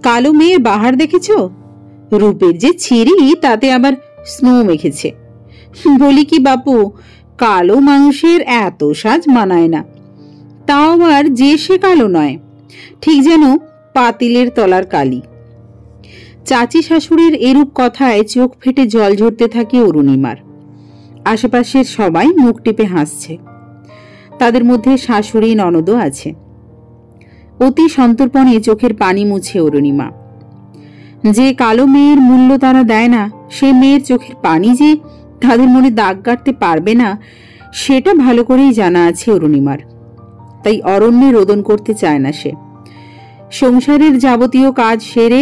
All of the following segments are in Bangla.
কালো মেয়ের বাহার দেখেছ? রূপের যে ছিঁড়ি, তাতে আবার স্নো মেখেছে। বলি কি বাপু, কালো মানুষের এত সাজ মানায় না। তাও আবার যে সে কালো নয়, ঠিক যেন পাতিলের তলার কালি। চাচি শাশুড়ির এরূপ কথায় চোখ ফেটে জল ঝরতে থাকে অরুণিমার। আশেপাশের সবাই মুখ টিপে হাসছে। তাদের মধ্যে শাশুড়ি ননদও আছে। অতি সন্তর্পণে চোখের পানি মুছে অরুণিমা। যে কালো মেয়ের মূল্য তারা দেয় না, সে মেয়ের চোখের পানি যে তাদের মনে দাগ কাটতে পারবে না, সেটা ভালো করেই জানা আছে অরুণিমার। তাই অরণ্যে রোদন করতে চায় না সে। সংসারের যাবতীয় কাজ সেরে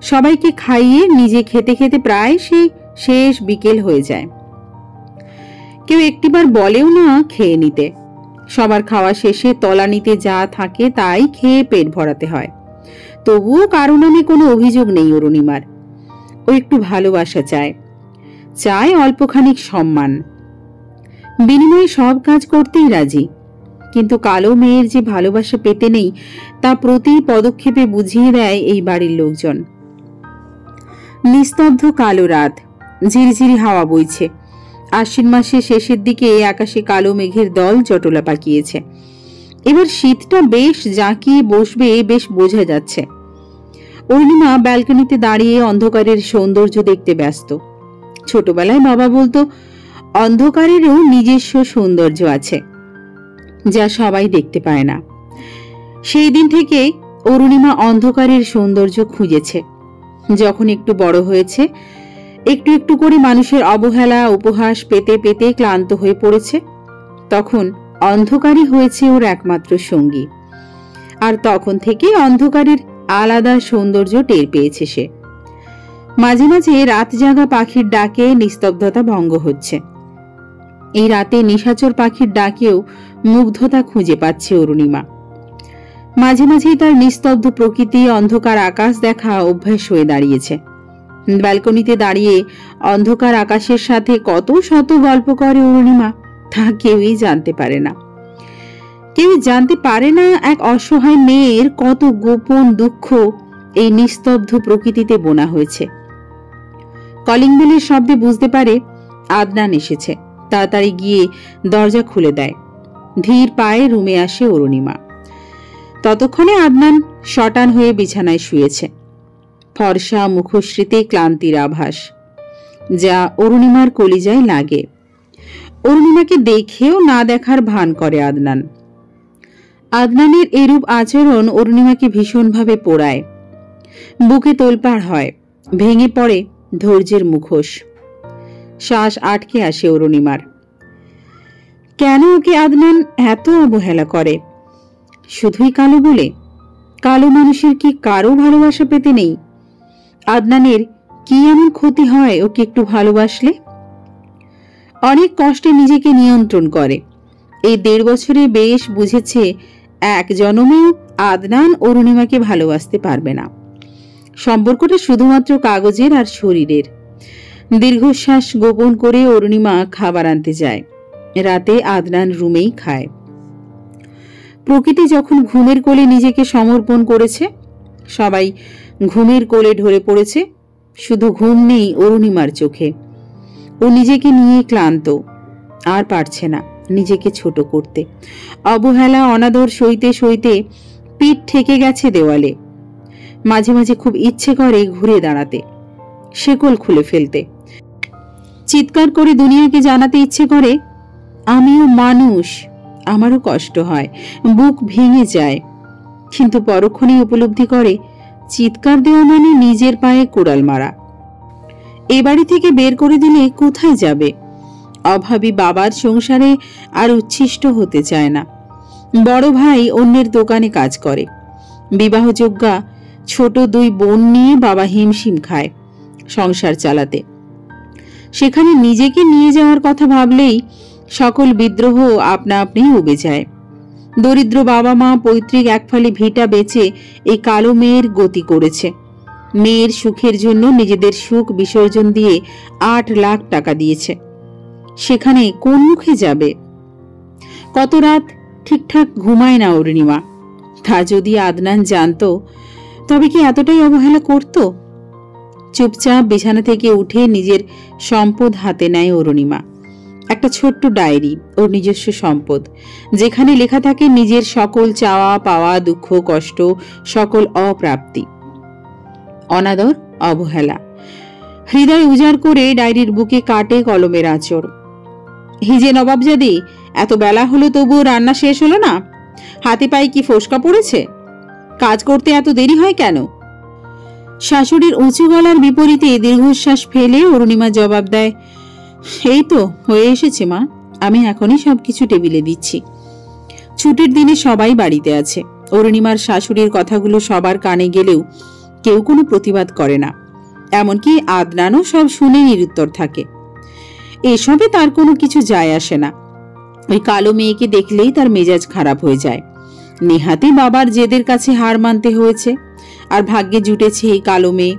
সবাইকে খাইয়ে নিজে খেতে খেতে প্রায় সেই শেষ বিকেল হয়ে যায়। কেউ একটিবার বলেও না খেয়ে নিতে। সবার খাওয়া শেষে তলানিতে যা থাকে তাই খেয়ে পেট ভরাতে হয়। তবুও কারো নামে কোনো অভিযোগ নেই অরুণিমার। ও একটু ভালোবাসা চায়, চায় অল্পখানিক সম্মান। বিনিময়ে সব কাজ করতেই রাজি। কিন্তু কালো মেয়ের যে ভালোবাসা পেতে নেই, তা প্রতি পদক্ষেপে বুঝিয়ে দেয় এই বাড়ির লোকজন। নিস্তব্ধ কালো রাত, ঝিরিঝিরি হাওয়া বইছে। আশ্বিন মাসের শেষের দিকে আকাশে কালো মেঘের দল জটলা পাকিয়েছে। এবার শীতটা বেশ জাঁকিয়ে বসবে, বেশ বোঝা যাচ্ছে। অরুণিমা ব্যালকনিতে দাঁড়িয়ে অন্ধকারের সৌন্দর্য দেখতে ব্যস্ত। ছোটবেলায় বাবা বলতো, অন্ধকারেরও নিজস্ব সৌন্দর্য আছে, যা সবাই দেখতে পায় না। সেই দিন থেকে অরুণিমা অন্ধকারের সৌন্দর্য খুঁজেছে। যখন একটু বড় হয়েছে, একটু একটু করে মানুষের অবহেলা উপহাস পেতে পেতে ক্লান্ত হয়ে পড়েছে, তখন অন্ধকারই হয়েছে ওর একমাত্র সঙ্গী। আর তখন থেকে অন্ধকারের আলাদা সৌন্দর্য টের পেয়েছে সে। মাঝে মাঝে রাত জাগা পাখির ডাকে নিস্তব্ধতা ভঙ্গ হচ্ছে। এই রাতে নিশাচর পাখির ডাকেও মুগ্ধতা খুঁজে পাচ্ছে অরুণিমা। মাঝে মাঝেই তার নিস্তব্ধ প্রকৃতি, অন্ধকার আকাশ দেখা অভ্যাস হয়ে দাঁড়িয়েছে। ব্যালকনিতে দাঁড়িয়ে অন্ধকার আকাশের সাথে কত শত গল্প করে অরুণিমা, তা কেউই জানতে পারে না। কেউ জানতে পারে না এক অসহায় মেয়ের কত গোপন দুঃখ এই নিস্তব্ধ প্রকৃতিতে বোনা হয়েছে। কলিং বেলের শব্দে বুঝতে পারে আদনান এসেছে। তাড়াতাড়ি গিয়ে দরজা খুলে দেয়। ধীর পায়ে রুমে আসে অরুণিমা। ততক্ষণে আদনান শটান হয়ে বিছানায় শুয়েছে। ফর্সা মুখশ্রীতে ক্লান্তির আভাস, যা অরুণিমার কলিজায় লাগে। অরুণিমাকে দেখেও না দেখার ভান করে আদনান। আদনানের এরূপ আচরণ অরুণিমাকে ভীষণভাবে পোড়ায়। বুকে তোলপাড় হয়, ভেঙে পড়ে ধৈর্যের মুখোশ। শ্বাস আটকে আসে অরুণিমার। কেন ওকে আদনান এত অবহেলা করে? শুধুই কালো বলে? কালো মানুষের কি কারো ভালোবাসা পেতে নেই? আদনানের কি এমন ক্ষতি হয় ওকে একটু ভালোবাসলে? অনেক কষ্টে নিজেকে নিয়ন্ত্রণ করে। এই 1.5 বছরে বেশ বুঝেছে এক জনমেও আদনান অরুণিমাকে ভালোবাসতে পারবে না। সম্পর্কটা শুধুমাত্র কাগজের আর শরীরের। দীর্ঘশ্বাস গোপন করে অরুণিমা খাবার আনতে যায়। রাতে আদনান রুমেই খায়। প্রকৃতি যখন ঘুমের কোলে নিজেকে সমর্পণ করেছে, সবাই ঘুমের কোলে ঢলে পড়েছে। শুধু ঘুম নেই অরুণিমার চোখে। ও নিজেকে নিয়ে ক্লান্ত, আর পারছে না নিজেকে ছোট করতে। অবহেলা অনাদর সইতে সইতে পিঠ ঠেকে গেছে দেওয়ালে। মাঝে মাঝে খুব ইচ্ছে করে ঘুরে দাঁড়াতে, শেকল খুলে ফেলতে। চিৎকার করে দুনিয়াকে জানাতে ইচ্ছে করে, আমিও মানুষ, আমারও কষ্ট হয়, বুক ভেঙে যায়। কিন্তু পরক্ষণেই উপলব্ধি করে চিৎকার দেওয়া মানে নিজের পায়ে কোড়াল মারা। এ বাড়ি থেকে বের করে দিলে কোথায় যাবে? অভাবী বাবার সংসারে আর উচ্ছিষ্ট হতে চায় না। বড় ভাই অন্যের দোকানে কাজ করে। বিবাহযোগ্যা ছোট 2 বোন নিয়ে বাবা হিমশিম খায় সংসার চালাতে। সেখানে নিজেকে নিয়ে যাওয়ার কথা ভাবলেই সকল বিদ্রোহ আপনা আপনি উবে যায়। দরিদ্র বাবা মা পৈতৃক একফালি ভিটা বেচে এই কালো মেয়ের গতি করেছে। মেয়ের সুখের জন্য নিজেদের সুখ বিসর্জন দিয়ে 8 লাখ টাকা দিয়েছে। সেখানে কোন মুখে যাবে? কত রাত ঠিকঠাক ঘুমায় না অরুণিমা। তা যদি আদনান জানতো, তবে কি এতটাই অবহেলা করত? চুপচাপ বিছানা থেকে উঠে নিজের সম্পদ হাতে নেয় অরুণিমা। একটা ছোট্ট ডায়েরি, ওর নিজস্ব সম্পদ, যেখানে লেখা থাকে নিজের সকল চাওয়া পাওয়া, দুঃখ কষ্ট, সকল অপ্রাপ্তি, অনাদর, অবহেলা। হৃদয় উজাড় করে ডায়েরির বুকে কাটে কলমের আঁচড়। হিজে নবাবজাদি, এত বেলা হলো তবুও রান্না শেষ হলো না? হাতে পায়ে কি ফোসকা পড়েছে? কাজ করতে এত দেরি হয় কেন? শাশুড়ির উঁচু গলার বিপরীতে দীর্ঘশ্বাস ফেলে অরুণিমা জবাব দেয়, এই তো হয়ে এসেছে মা, আমি এখনই সবকিছু টেবিলে দিচ্ছি। ছুটির দিনে সবাই বাড়িতে আছে। অরুণিমার শাশুড়ির কথাগুলো সবার কানে গেলেও কেউ কোনো প্রতিবাদ করে না, এমনকি আদনানও সব শুনে নিরুত্তর থাকে। এসবে তার কোনো কিছু যায় আসে না। ওই কালো মেয়েকে দেখলেই তার মেজাজ খারাপ হয়ে যায়। নেহাতি বাবার জেদের কাছে হার মানতে হয়েছে, আর ভাগ্যে জুটেছে এই কালো মেয়ে।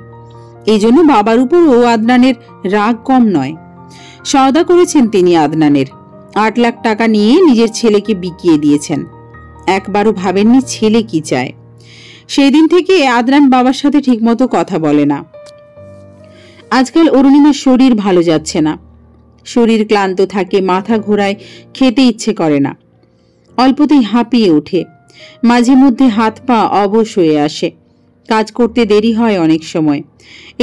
এই জন্য বাবার উপর ও আদনানের রাগ কম নয়। সওদা করেছেন তিনি আদনানের, 8 লাখ টাকা নিয়ে নিজের ছেলেকে বিকিয়ে দিয়েছেন। একবারও ভাবেননি ছেলে কি চায়। সেই দিন থেকে আদনান বাবার সাথে ঠিকমতো কথা বলে না। আজকাল অরুণিমার শরীর ভালো যাচ্ছে না। শরীর ক্লান্ত থাকে, মাথা ঘোরায়, খেতে ইচ্ছে করে না, অল্পতেই হাঁপিয়ে ওঠে, মাঝে মধ্যে হাত পা অবশ হয়ে আসে, কাজ করতে দেরি হয় অনেক সময়।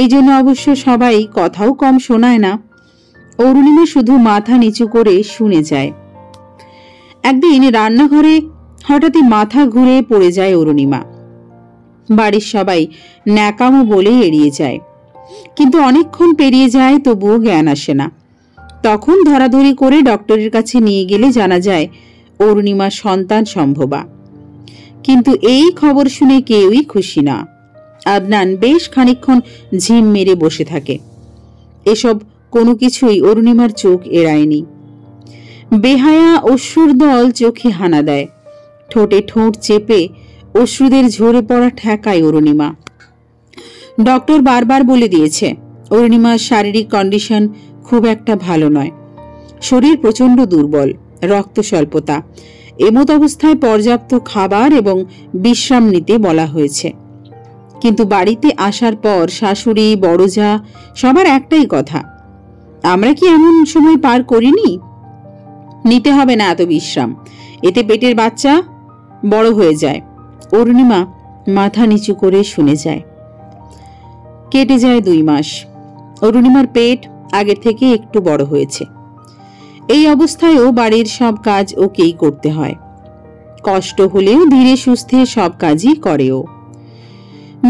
এই জন্য অবশ্য সবাই কথাও কম শোনায় না, অরুণিমা শুধু মাথা নিচু করে শুনে যায়। একদিন রান্নাঘরে হঠাৎই মাথা ঘুরে পড়ে যায় অরুণিমা। বাড়ির সবাই ন্যাকামো বলে এড়িয়ে যায়, কিন্তু অনেকক্ষণ পেরিয়ে যায় তবুও জ্ঞান আসে না। তখন ধরাধরি করে ডক্টরের কাছে নিয়ে গেলে জানা যায় অরুণিমার সন্তান সম্ভবা। কিন্তু এই খবর শুনে কেউই খুশি না। আদনান বেশ খানিকক্ষণ ঝিম মেরে বসে থাকে। এসব কোনো কিছুই অরুণিমার চোখ এড়ায়নি। বেহায়া অশ্রুর দল চোখে হানা দেয়, ঠোঁটে ঠোঁট চেপে অশ্রুদের ঝরে পড়া ঠেকায় অরুণিমা। ডক্টর বারবার বলে দিয়েছে অরুণিমার শারীরিক কন্ডিশন খুব একটা ভালো নয়। শরীর প্রচন্ড দুর্বল, রক্ত স্বল্পতা, এমত অবস্থায় পর্যাপ্ত খাবার এবং বিশ্রাম নিতে বলা হয়েছে। কিন্তু বাড়িতে আসার পর শাশুড়ি, বড়জা সবার একটাই কথা, আমরা কি এমন সময় পার করিনি? নিতে হবে না এত বিশ্রাম, এতে পেটের বাচ্চা বড় হয়ে যায়। অরুণিমা মাথা নিচু করে শুনে যায়। কেটে যায় 2 মাস। অরুণিমার পেট আগের থেকে একটু বড় হয়েছে। এই অবস্থায়ও বাড়ির সব কাজ ওকেই করতে হয়। কষ্ট হলেও ধীরে সুস্থে সব কাজই করেও।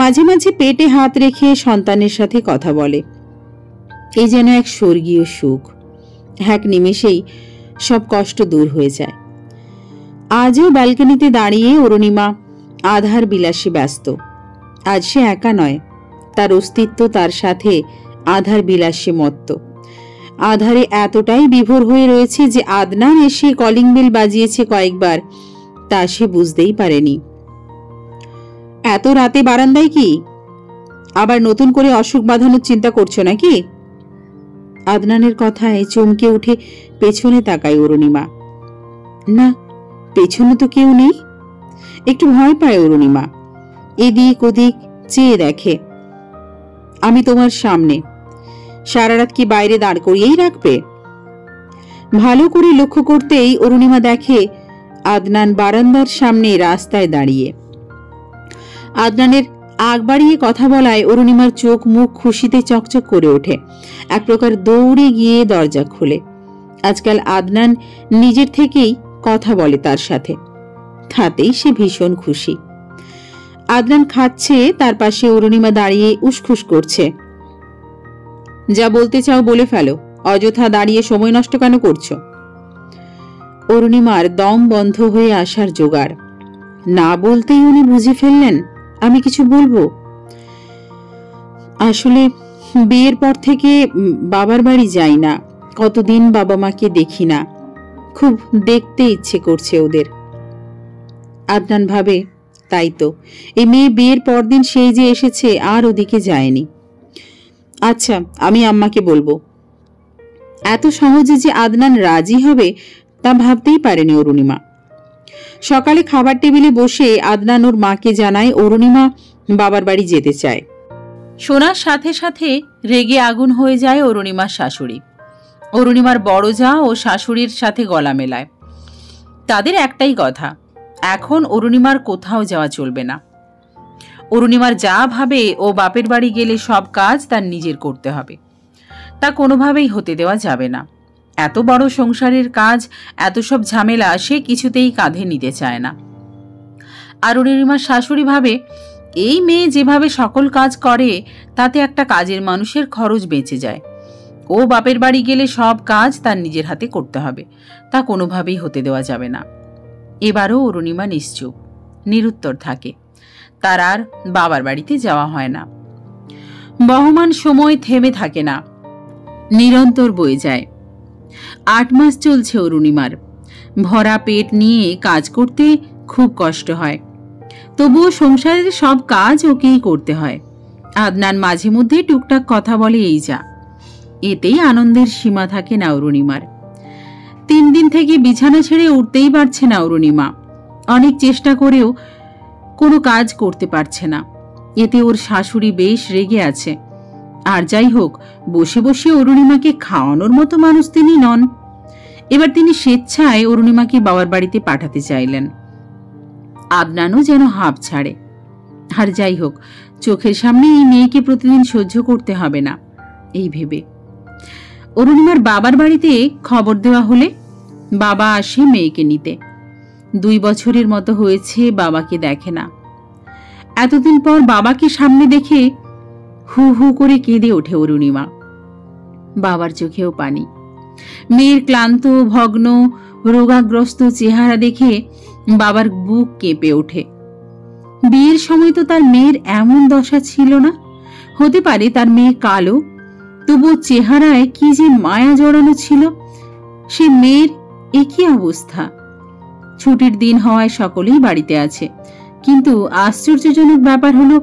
মাঝে মাঝে পেটে হাত রেখে সন্তানের সাথে কথা বলে। এই যেন এক স্বর্গীয় সুখ, এক নিমেষেই সব কষ্ট দূর হয়ে যায়। আজও ব্যালকনিতে দাঁড়িয়ে অরুণিমা আধার বিলাসে ব্যস্ত। আজ সে একা নয়, তার অস্তিত্ব তার সাথে আধার বিলাসে মত্ত। আধারে এতটাই বিভোর হয়ে রয়েছে যে আদনান এসে কলিং বেল বাজিয়েছে কয়েকবার, তা সে বুঝতেই পারেনি। এত রাতে বারান্দায় কি? আবার নতুন করে অসুখ বাঁধানোর চিন্তা করছো নাকি? আদনানের কথায় চমকে উঠে পেছনে তাকায় অরুণিমা। না, পেছনে তো কেউ নেই। একটু ভয় পায় অরুণিমা, এদিক ওদিক চেয়ে দেখে। আমি তোমার সামনে, সারা রাত কি বাইরে দাঁড় করিয়েই রাখবে? ভালো করে লক্ষ্য করতেই অরুণিমা দেখে আদনান বারান্দার সামনে রাস্তায় দাঁড়িয়ে। আদনানের আগ বাড়িয়ে কথা বলায় অরুণিমার চোখ মুখ খুশিতে চকচক করে ওঠে। এক প্রকার দৌড়ে গিয়ে দরজা খোলে। আজকাল আদনান নিজের থেকেই কথা বলে তার সাথে, তাতেই সে ভীষণ খুশি। আদনান খাচ্ছে, তার পাশে অরুণিমা দাঁড়িয়ে উসখুস করছে। যা বলতে চাও বলে ফেলো, অযথা দাঁড়িয়ে সময় নষ্ট কেন করছো? অরুণিমার দম বন্ধ হয়ে আসার জোগাড়। না বলতেই উনি বুঝে ফেললেন আমি কিছু বলবো। আসলে বিয়ের পর থেকে বাবার বাড়ি যাই না, কতদিন বাবা মাকে দেখি না, খুব দেখতে ইচ্ছে করছে ওদের। আদনান ভাবে, তাই তো, এই মেয়ে বিয়ের পরদিন সেই যে এসেছে আর ওদিকে যায়নি। আচ্ছা, আমি আম্মাকে বলবো। এত সহজে যে আদনান রাজি হবে তা ভাবতেই পারেনি অরুণিমা। সকালে খাবার টেবিলে বসে আদনান ওর মাকে জানায় অরুণিমা বাবার বাড়ি যেতে চায়। শোনার সাথে সাথে রেগে আগুন হয়ে যায় অরুণিমার শাশুড়ি। অরুণিমার বড় জা ও শাশুড়ির সাথে গলা মেলায়। তাদের একটাই কথা, এখন অরুণিমার কোথাও যাওয়া চলবে না। অরুণিমার যা ভাবে ও বাপের বাড়ি গেলে সব কাজ তার নিজের করতে হবে, তা কোনোভাবেই হতে দেওয়া যাবে না। এত বড় সংসারের কাজ, এত সব ঝামেলা সে কিছুতেই কাঁধে নিতে চায় না। আর অরুণিমার শাশুড়ি ভাবে, এই মেয়ে যেভাবে সকল কাজ করে তাতে একটা কাজের মানুষের খরচ বেঁচে যায়। ও বাপের বাড়ি গেলে সব কাজ তার নিজের হাতে করতে হবে, তা কোনোভাবেই হতে দেওয়া যাবে না। এবারও অরুণিমা নিশ্চুপ, নিরুত্তর থাকে। তার আর বাবার বাড়িতে যাওয়া হয় না। বহমান সময় থেমে থাকে না, নিরন্তর বয়ে যায়। 8 মাস চলছে অরুণিমার। ভরা পেট নিয়ে কাজ করতে খুব কষ্ট হয়, তবুও সংসারের সব কাজ ওকেই করতে হয়। আদনান মাঝে মধ্যে টুকটাক কথা বলে, এই যা। এতেই আনন্দের সীমা থাকে না অরুণিমার। 3 দিন থেকে বিছানা ছেড়ে উঠতেই পারছে না অরুণিমা। অনেক চেষ্টা করেও কোনো কাজ করতে পারছে না। এতে ওর শাশুড়ি বেশ রেগে আছে। আর যাই হোক, বসে বসে অরুণিমাকে খাওয়ানোর মতো মানুষ তিনি নন। এবার তিনি স্বেচ্ছায় অরুণিমাকে বাবার বাড়িতে পাঠাতে চাইলেন। আদনানও যেন হাঁপ ছাড়ে। আর যাই হোক, চোখের সামনে এই মেয়েকে প্রতিদিন সহ্য করতে হবে না এই ভেবে। অরুণিমার বাবার বাড়িতে খবর দেওয়া হলে বাবা আসে মেয়েকে নিতে। 2 বছরের মতো হয়েছে বাবাকে দেখে না। এতদিন পর বাবাকে সামনে দেখে হু হু করে কেঁদে ওঠে অরুণিমা। বাবার চোখেও পানি। মেয়ের ক্লান্ত, ভগ্ন, রোগাগ্রস্ত চেহারা দেখে বাবার বুক কেঁপে ওঠে। বিয়ের সময় তো তার মেয়ের এমন দশা ছিল না। হতে পারে তার মেয়ে কালো, তবু চেহারায় কি যে মায়া জড়ানো ছিল। সে মেয়ের একই অবস্থা। ছুটির দিন হওয়ায় সকলেই বাড়িতে আছে, কিন্তু আশ্চর্যজনক ব্যাপার হলো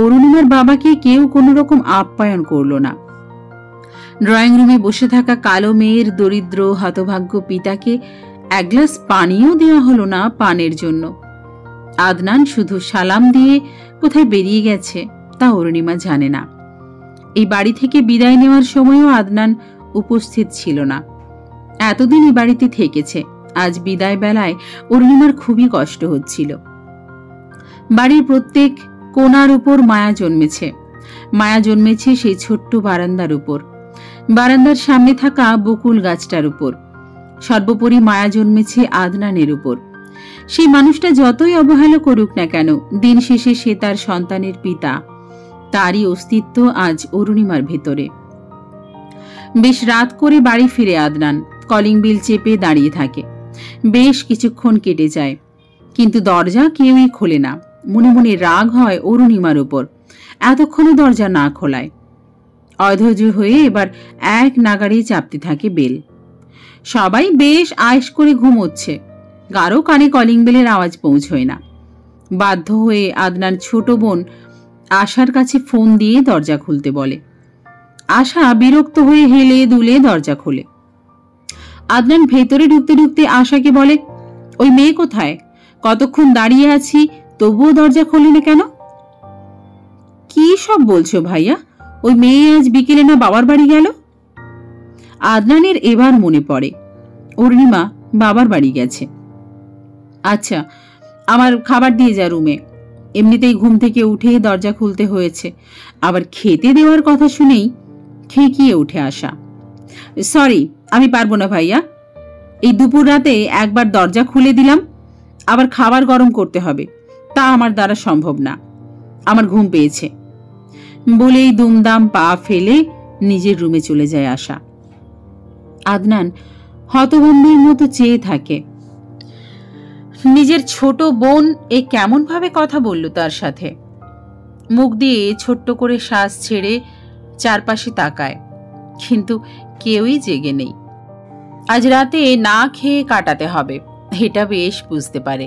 অরুণিমার বাবাকে কেউ কোনো রকম আপ্যায়ন করল না। ড্রয়িং রুমে বসে থাকা কালো মেয়ের দরিদ্র হতভাগ্য পিতাকে 1 গ্লাস পানিও দেওয়া হলো না পানের জন্য। আদনান শুধু সালাম দিয়ে কোথায় বেরিয়ে গেছে তা অরুণিমা জানে না। এই বাড়ি থেকে বিদায় নেওয়ার সময়ও আদনান উপস্থিত ছিল না। এতদিন এই বাড়িতে থেকেছে, আজ বিদায় বেলায় অরুণিমার খুবই কষ্ট হচ্ছিল। বাড়ির প্রত্যেক কোণার উপর মায়া জন্মেছে। মায়া জন্মেছে সেই ছোট্ট বারান্দার উপর, বারান্দার সামনে থাকা বকুল গাছটার উপর। সর্বোপরি মায়া জন্মেছে আদনানের উপর। সেই মানুষটা যতই অবহেলা করুক না কেন, দিন শেষে সে তার সন্তানের পিতা। তারই অস্তিত্ব আজ অরুণিমার ভেতরে। বেশ রাত করে বাড়ি ফিরে আদনান কলিং বিল চেপে দাঁড়িয়ে থাকে। বেশ কিছুক্ষণ কেটে যায়, কিন্তু দরজা কেউই খোলে না। মনে মনে রাগ হয় অরুণিমার উপর, এতক্ষণও দরজা না খোলায়। অধৈর্য হয়ে এবার এক নাগাড়ে চাপতে থাকে বেল। সবাই বেশ আয়েশ করে ঘুমোচ্ছে, কারো কানে কলিং বেলের আওয়াজ পৌঁছয় না। বাধ্য হয়ে আদনান ছোট বোন আশার কাছে ফোন দিয়ে দরজা খুলতে বলে। আশা বিরক্ত হয়ে হেলে দুলে দরজা খোলে। আদনান ভেতরে ঢুকতে ঢুকতে আশাকে বলে, ওই মেয়ে কোথায়? কতক্ষণ দাঁড়িয়ে আছি, তবুও দরজা খোলে না কেন? কি সব বলছো ভাইয়া? ওই মেয়ে আজ বিকেলে না বাবার বাড়ি গেল? আদনানের এবার মনে পড়ে অরুণিমা বাবার বাড়ি গেছে। আচ্ছা, আমার খাবার দিয়ে যা রুমে। এমনিতেই ঘুম থেকে উঠে দরজা খুলতে হয়েছে, আবার খেতে দেওয়ার কথা শুনেই খেকিয়ে উঠে আসা। সরি, আমি পারবো না ভাইয়া। এই দুপুর রাতে একবার দরজা খুলে দিলাম, আবার খাবার গরম করতে হবে, তা আমার দ্বারা সম্ভব না। আমার ঘুম পেয়েছে বলেই দুমদাম পা ফেলে নিজের রুমে চলে যায় আশা। আদনান হতভম্বের মতো চেয়ে থাকে। নিজের ছোট বোন এ কেমন ভাবে কথা বলল তার সাথে। মুখ দিয়ে ছোট্ট করে শ্বাস ছেড়ে চারপাশে তাকায়, কিন্তু কেউই জেগে নেই। আজ রাতে না খেয়ে কাটাতে হবে, এটা বেশ বুঝতে পারে।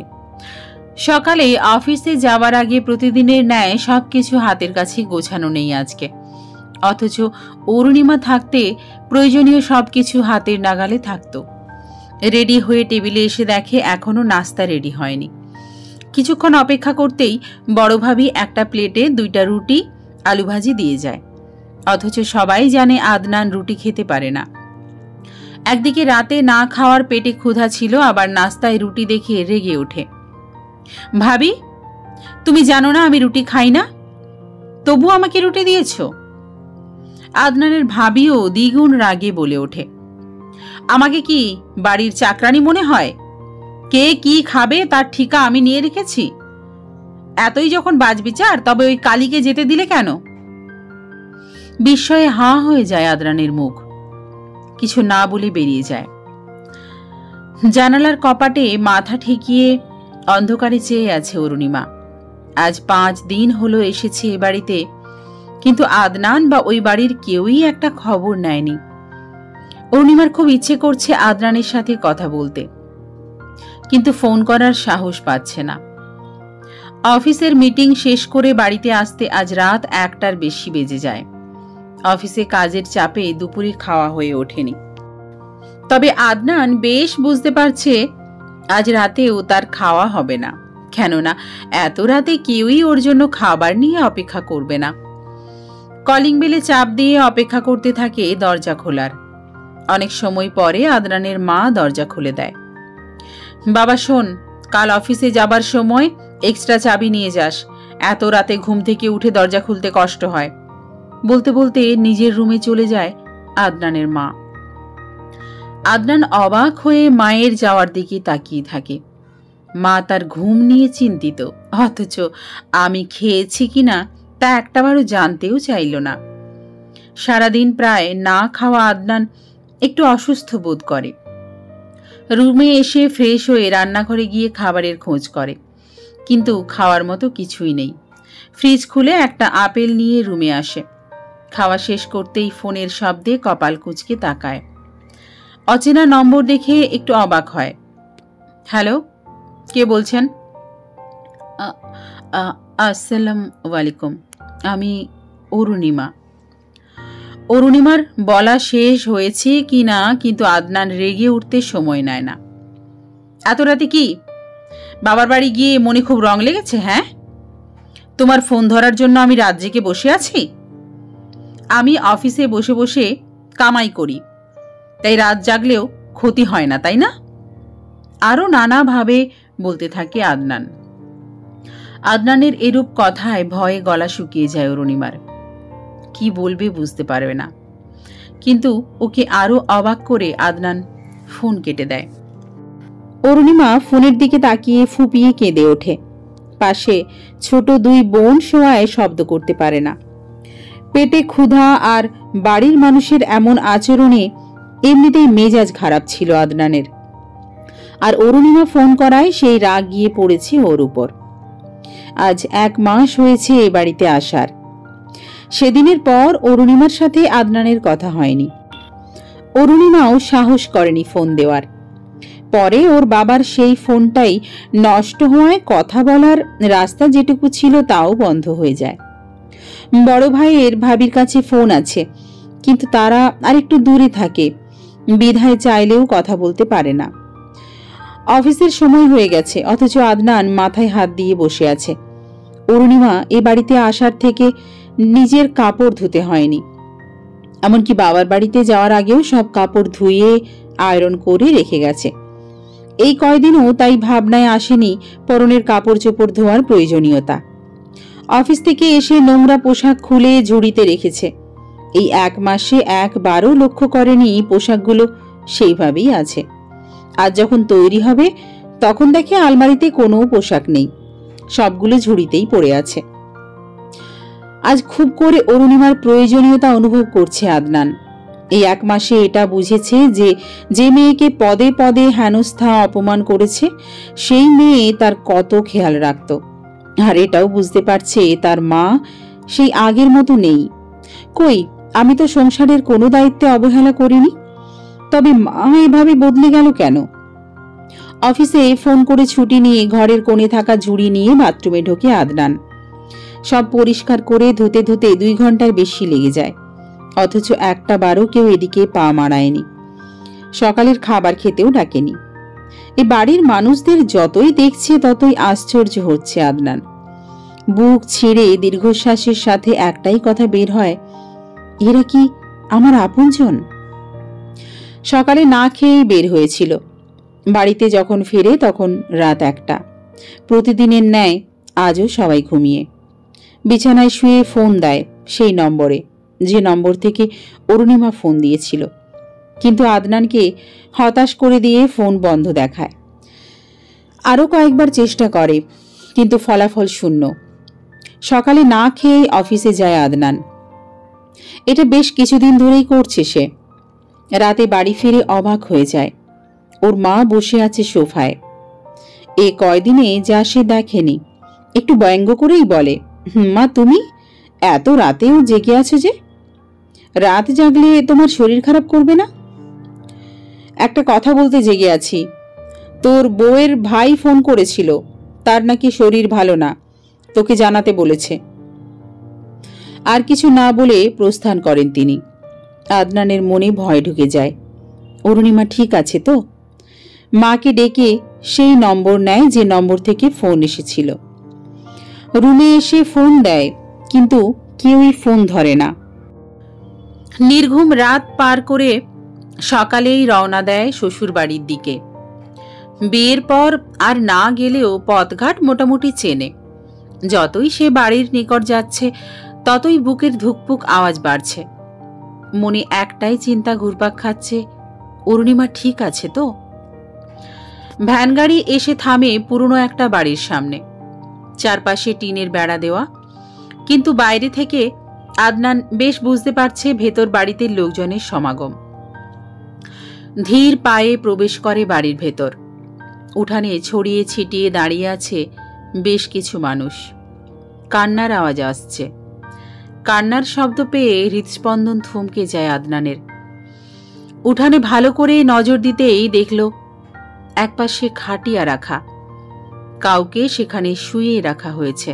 সকালে অফিসে যাওয়ার আগে প্রতিদিনের ন্যায় সবকিছু হাতের কাছে গোছানো নেই আজকে, অথচ অরুণিমা থাকতে প্রয়োজনীয় সবকিছু হাতের নাগালে থাকত। রেডি হয়ে টেবিলে এসে দেখে এখনো নাস্তা রেডি হয়নি। কিছুক্ষণ অপেক্ষা করতেই বড় ভাবি একটা প্লেটে 2টা রুটি আলু ভাজি দিয়ে যায়। অথচ সবাই জানে আদনান রুটি খেতে পারে না। একদিকে রাতে না খাওয়ার পেটে ক্ষুধা ছিল, আবার নাস্তায় রুটি দেখে রেগে ওঠে। ভাবি, তুমি জানো না আমি রুটি খাই না, তবু আমাকে রুটি দিয়েছ? আদনানের ভাবিও দ্বিগুণ রাগে বলে ওঠে, আমাকে কি বাড়ির চাকরানি মনে হয়? কে কি খাবে তার ঠিকা আমি নিয়ে রেখেছি। এতই যখন বাজবিচার, তবে ওই কালীকে যেতে দিলে কেন? বিস্ময়ে হাঁ হয়ে যায় আদনানের মুখ। কিছু না বলে বেরিয়ে যায়। জানালার কপাটে মাথা ঠেকিয়ে অন্ধকারে চেয়ে আছে অরুণিমা। আজ 5 দিন হলো এসেছে এ বাড়িতে, কিন্তু আদনান বা ওই বাড়ির কেউই একটা খবর নেয়নি। অরুণিমার খুব ইচ্ছে করছে আদনানের সাথে কথা বলতে, কিন্তু ফোন করার সাহস পাচ্ছে না। অফিসের মিটিং শেষ করে বাড়িতে আসতে আজ রাত 1টার বেশি বেজে যায়। অফিসে কাজের চাপে দুপুরে খাওয়া হয়ে ওঠেনি। তবে আদনান বেশ বুঝতে পারছে আজ রাতেও তার খাওয়া হবে না, কেননা এত রাতে কেউই ওর জন্য খাবার নিয়ে অপেক্ষা করবে না। কলিং বেলে চাপ দিয়ে অপেক্ষা করতে থাকে দরজা খোলার। অনেক সময় পরে আদনানের মা দরজা খুলে দেয়। বাবা শোন, কাল অফিসে যাবার সময় এক্সট্রা চাবি নিয়ে যাস, এত রাতে ঘুম থেকে উঠে দরজা খুলতে কষ্ট হয়। বলতে বলতে নিজের রুমে চলে যায় আদনানের মা। আদনান অবাক হয়ে মায়ের যাওয়ার দিকে তাকিয়ে থাকে। মা তার ঘুম নিয়ে চিন্তিত, অথচ আমি খেয়েছি কিনা তা একটাবারও জানতেও চাইল না। সারাদিন প্রায় না খাওয়া আদনান একটু অসুস্থ বোধ করে। রুমে এসে ফ্রেশ হয়ে রান্নাঘরে গিয়ে খাবারের খোঁজ করে, কিন্তু খাওয়ার মতো কিছুই নেই। ফ্রিজ খুলে একটা আপেল নিয়ে রুমে আসে। খাওয়া শেষ করতেই ফোনের শব্দে কপাল কুঁচকে তাকায়। অচেনা নম্বর দেখে একটু অবাক হয়। হ্যালো, কে বলছেন? আসসালামু আলাইকুম, আমি অরুণিমা। অরুণিমার বলা শেষ হয়েছে কিনা কিন্তু আদনান রেগে উঠতে সময় নেয় না। এত রাতে কি বাবার বাড়ি গিয়ে মনে খুব রং লেগেছে? হ্যাঁ, তোমার ফোন ধরার জন্য আমি রাত জেগে বসে আছি? আমি অফিসে বসে বসে কামাই করি, তাই রাত জাগলেও ক্ষতি হয় না, তাই না? আরো নানাভাবে বলতে থাকে আদনান। আদনানের এরূপ কথায় ভয়ে গলা শুকিয়ে যায় অরুণিমার। কি বলবে বুঝতে পারবে না, কিন্তু ওকে আরো অবাক করে আদনান ফোন কেটে দেয়। অরুণিমা ফোনের দিকে তাকিয়ে ফুপিয়ে কেঁদে ওঠে। পাশে ছোট 2 বোন শোয়ায় শব্দ করতে পারে না। পেটে ক্ষুধা আর বাড়ির মানুষের এমন আচরণে এমনিতেই মেজাজ খারাপ ছিল আদনানের। আর অরুণিমা ফোন করায় সেই রাগ গিয়ে পড়েছে ওর উপর। আজ 1 মাস হয়েছে এ বাড়িতে আসার। সেদিনের পর অরুণিমার সাথে আদনানের কথা হয়নি। অরুণিমাও সাহস করেনি ফোন দেওয়ার। পরে ওর বাবার সেই ফোনটাই নষ্ট হওয়ায় কথা বলার রাস্তা যেটুকু ছিল তাও বন্ধ হয়ে যায়। বড় ভাইয়ের ভাবির কাছে ফোন আছে, কিন্তু তারা আরেকটু দূরে থাকে, বিধায় চাইলেও কথা বলতে পারে না। অফিসের সময় হয়ে গেছে, অথচ আদনান মাথায় হাত দিয়ে বসে আছে। অরুণিমা এ বাড়িতে আসার থেকে নিজের কাপড় ধুতে হয়নি, এমনকি বাবার বাড়িতে যাওয়ার আগেও সব কাপড় ধুয়ে আয়রন করে রেখে গেছে। এই কয়দিনও তাই ভাবনায় আসেনি পরনের কাপড় চোপড় ধোয়ার প্রয়োজনীয়তা। অফিস থেকে এসে নোংরা পোশাক খুলে ঝুড়িতে রেখেছে। এই 1 মাসে একবারও লক্ষ্য করেনি পোশাকগুলো সেইভাবেই আছে। আজ যখন তৈরি হবে তখন দেখে আলমারিতে কোনো পোশাক নেই, সবগুলো ঝুড়িতেই পড়ে আছে। আজ খুব করে অরুণিমার প্রয়োজনীয়তা অনুভব করছে আদনান। এই 1 মাসে এটা বুঝেছে যে মেয়েকে পদে পদে হেনস্থা অপমান করেছে সেই মেয়ে তার কত খেয়াল রাখত। আর এটাও বুঝতে পারছে তার মা সেই আগের মতো নেই। কই, আমি তো সংসারের কোনো দায়িত্বে অবহেলা করিনি, তবে মা এভাবে বদলে গেল কেন? অফিসে ফোন করে ছুটি নিয়ে ঘরের কোণে থাকা ঝুড়ি নিয়ে বাথরুমে ঢোকে আদনান। সব পরিষ্কার করে ধুতে ধুতে 2 ঘন্টার বেশি লেগে যায়, অথচ একটা বারও কেউ এদিকে পা মারায়নি। সকালের খাবার খেতেও ডাকেনি। এ বাড়ির মানুষদের যতই দেখছে ততই আশ্চর্য হচ্ছে আদনান। বুক ছিঁড়ে দীর্ঘশ্বাসের সাথে একটাই কথা বের হয়, এরা কি আমার আপনজন? সকালে না খেয়েই বের হয়েছিল। বাড়িতে যখন ফিরে তখন রাত 1টা। প্রতিদিনের ন্যায় আজও সবাই ঘুমিয়ে। বিছানায় শুয়ে ফোন দেয় সেই নম্বরে, যে নম্বর থেকে অরুণিমা ফোন দিয়েছিল। কিন্তু আদনানকে হতাশ করে দিয়ে ফোন বন্ধ দেখায়। আরও কয়েকবার চেষ্টা করে, কিন্তু ফলাফল শূন্য। সকালে না খেয়েই অফিসে যায় আদনান। এটা বেশ কিছুদিন ধরেই করছে সে। রাতে বাড়ি ফিরে অবাক হয়ে যায়, ওর মা বসে আছে সোফায়। এ কয়দিনে যা সে দেখেনি। একটু ব্যঙ্গ করেই বলে, মা তুমি এত রাতেও জেগে আছো যে? রাত জাগলে তোমার শরীর খারাপ করবে না? একটা কথা বলতে জেগে আছি। তোর বউয়ের ভাই ফোন করেছিল, তার নাকি শরীর ভালো না, তোকে জানাতে বলেছে। আর কিছু না বলে প্রস্থান করেন তিনি। আদনানের মনে ভয় ঢুকে যায়, অরুণিমা ঠিক আছে তো? মাকে ডেকে সেই নম্বর নেয় যে নম্বর থেকে ফোন এসেছিল। রুমে এসে ফোন দেয়, কিন্তু কেউই ফোন ধরে না। নির্ঘুম রাত পার করে সকালেই রওনা দেয় শ্বশুর বাড়ির দিকে। বিয়ের পর আর না গেলেও পথঘাট মোটামুটি চেনে। যতই সে বাড়ির নিকট যাচ্ছে ততই বুকের ধুকপুক আওয়াজ বাড়ছে। মনে একটাই চিন্তা ঘুরপাক খাচ্ছে, অরুণিমা ঠিক আছে তো? ভ্যানগাড়ি এসে থামে পুরনো একটা বাড়ির সামনে। চারপাশে টিনের বেড়া দেওয়া, কিন্তু বাইরে থেকে আদনান বেশ বুঝতে পারছে ভেতর বাড়িতে লোকজনের সমাগম। ধীর পায়ে প্রবেশ করে বাড়ির ভেতর। উঠানে ছড়িয়ে ছিটিয়ে দাঁড়িয়ে আছে বেশ কিছু মানুষ। কান্নার আওয়াজ আসছে। কান্নার শব্দ পেয়ে হৃদস্পন্দন থমকে যায় আদনানের। উঠানে ভালো করে নজর দিতেই দেখল একপাশে খাটিয়া রাখা, কাউকে সেখানে শুয়ে রাখা হয়েছে।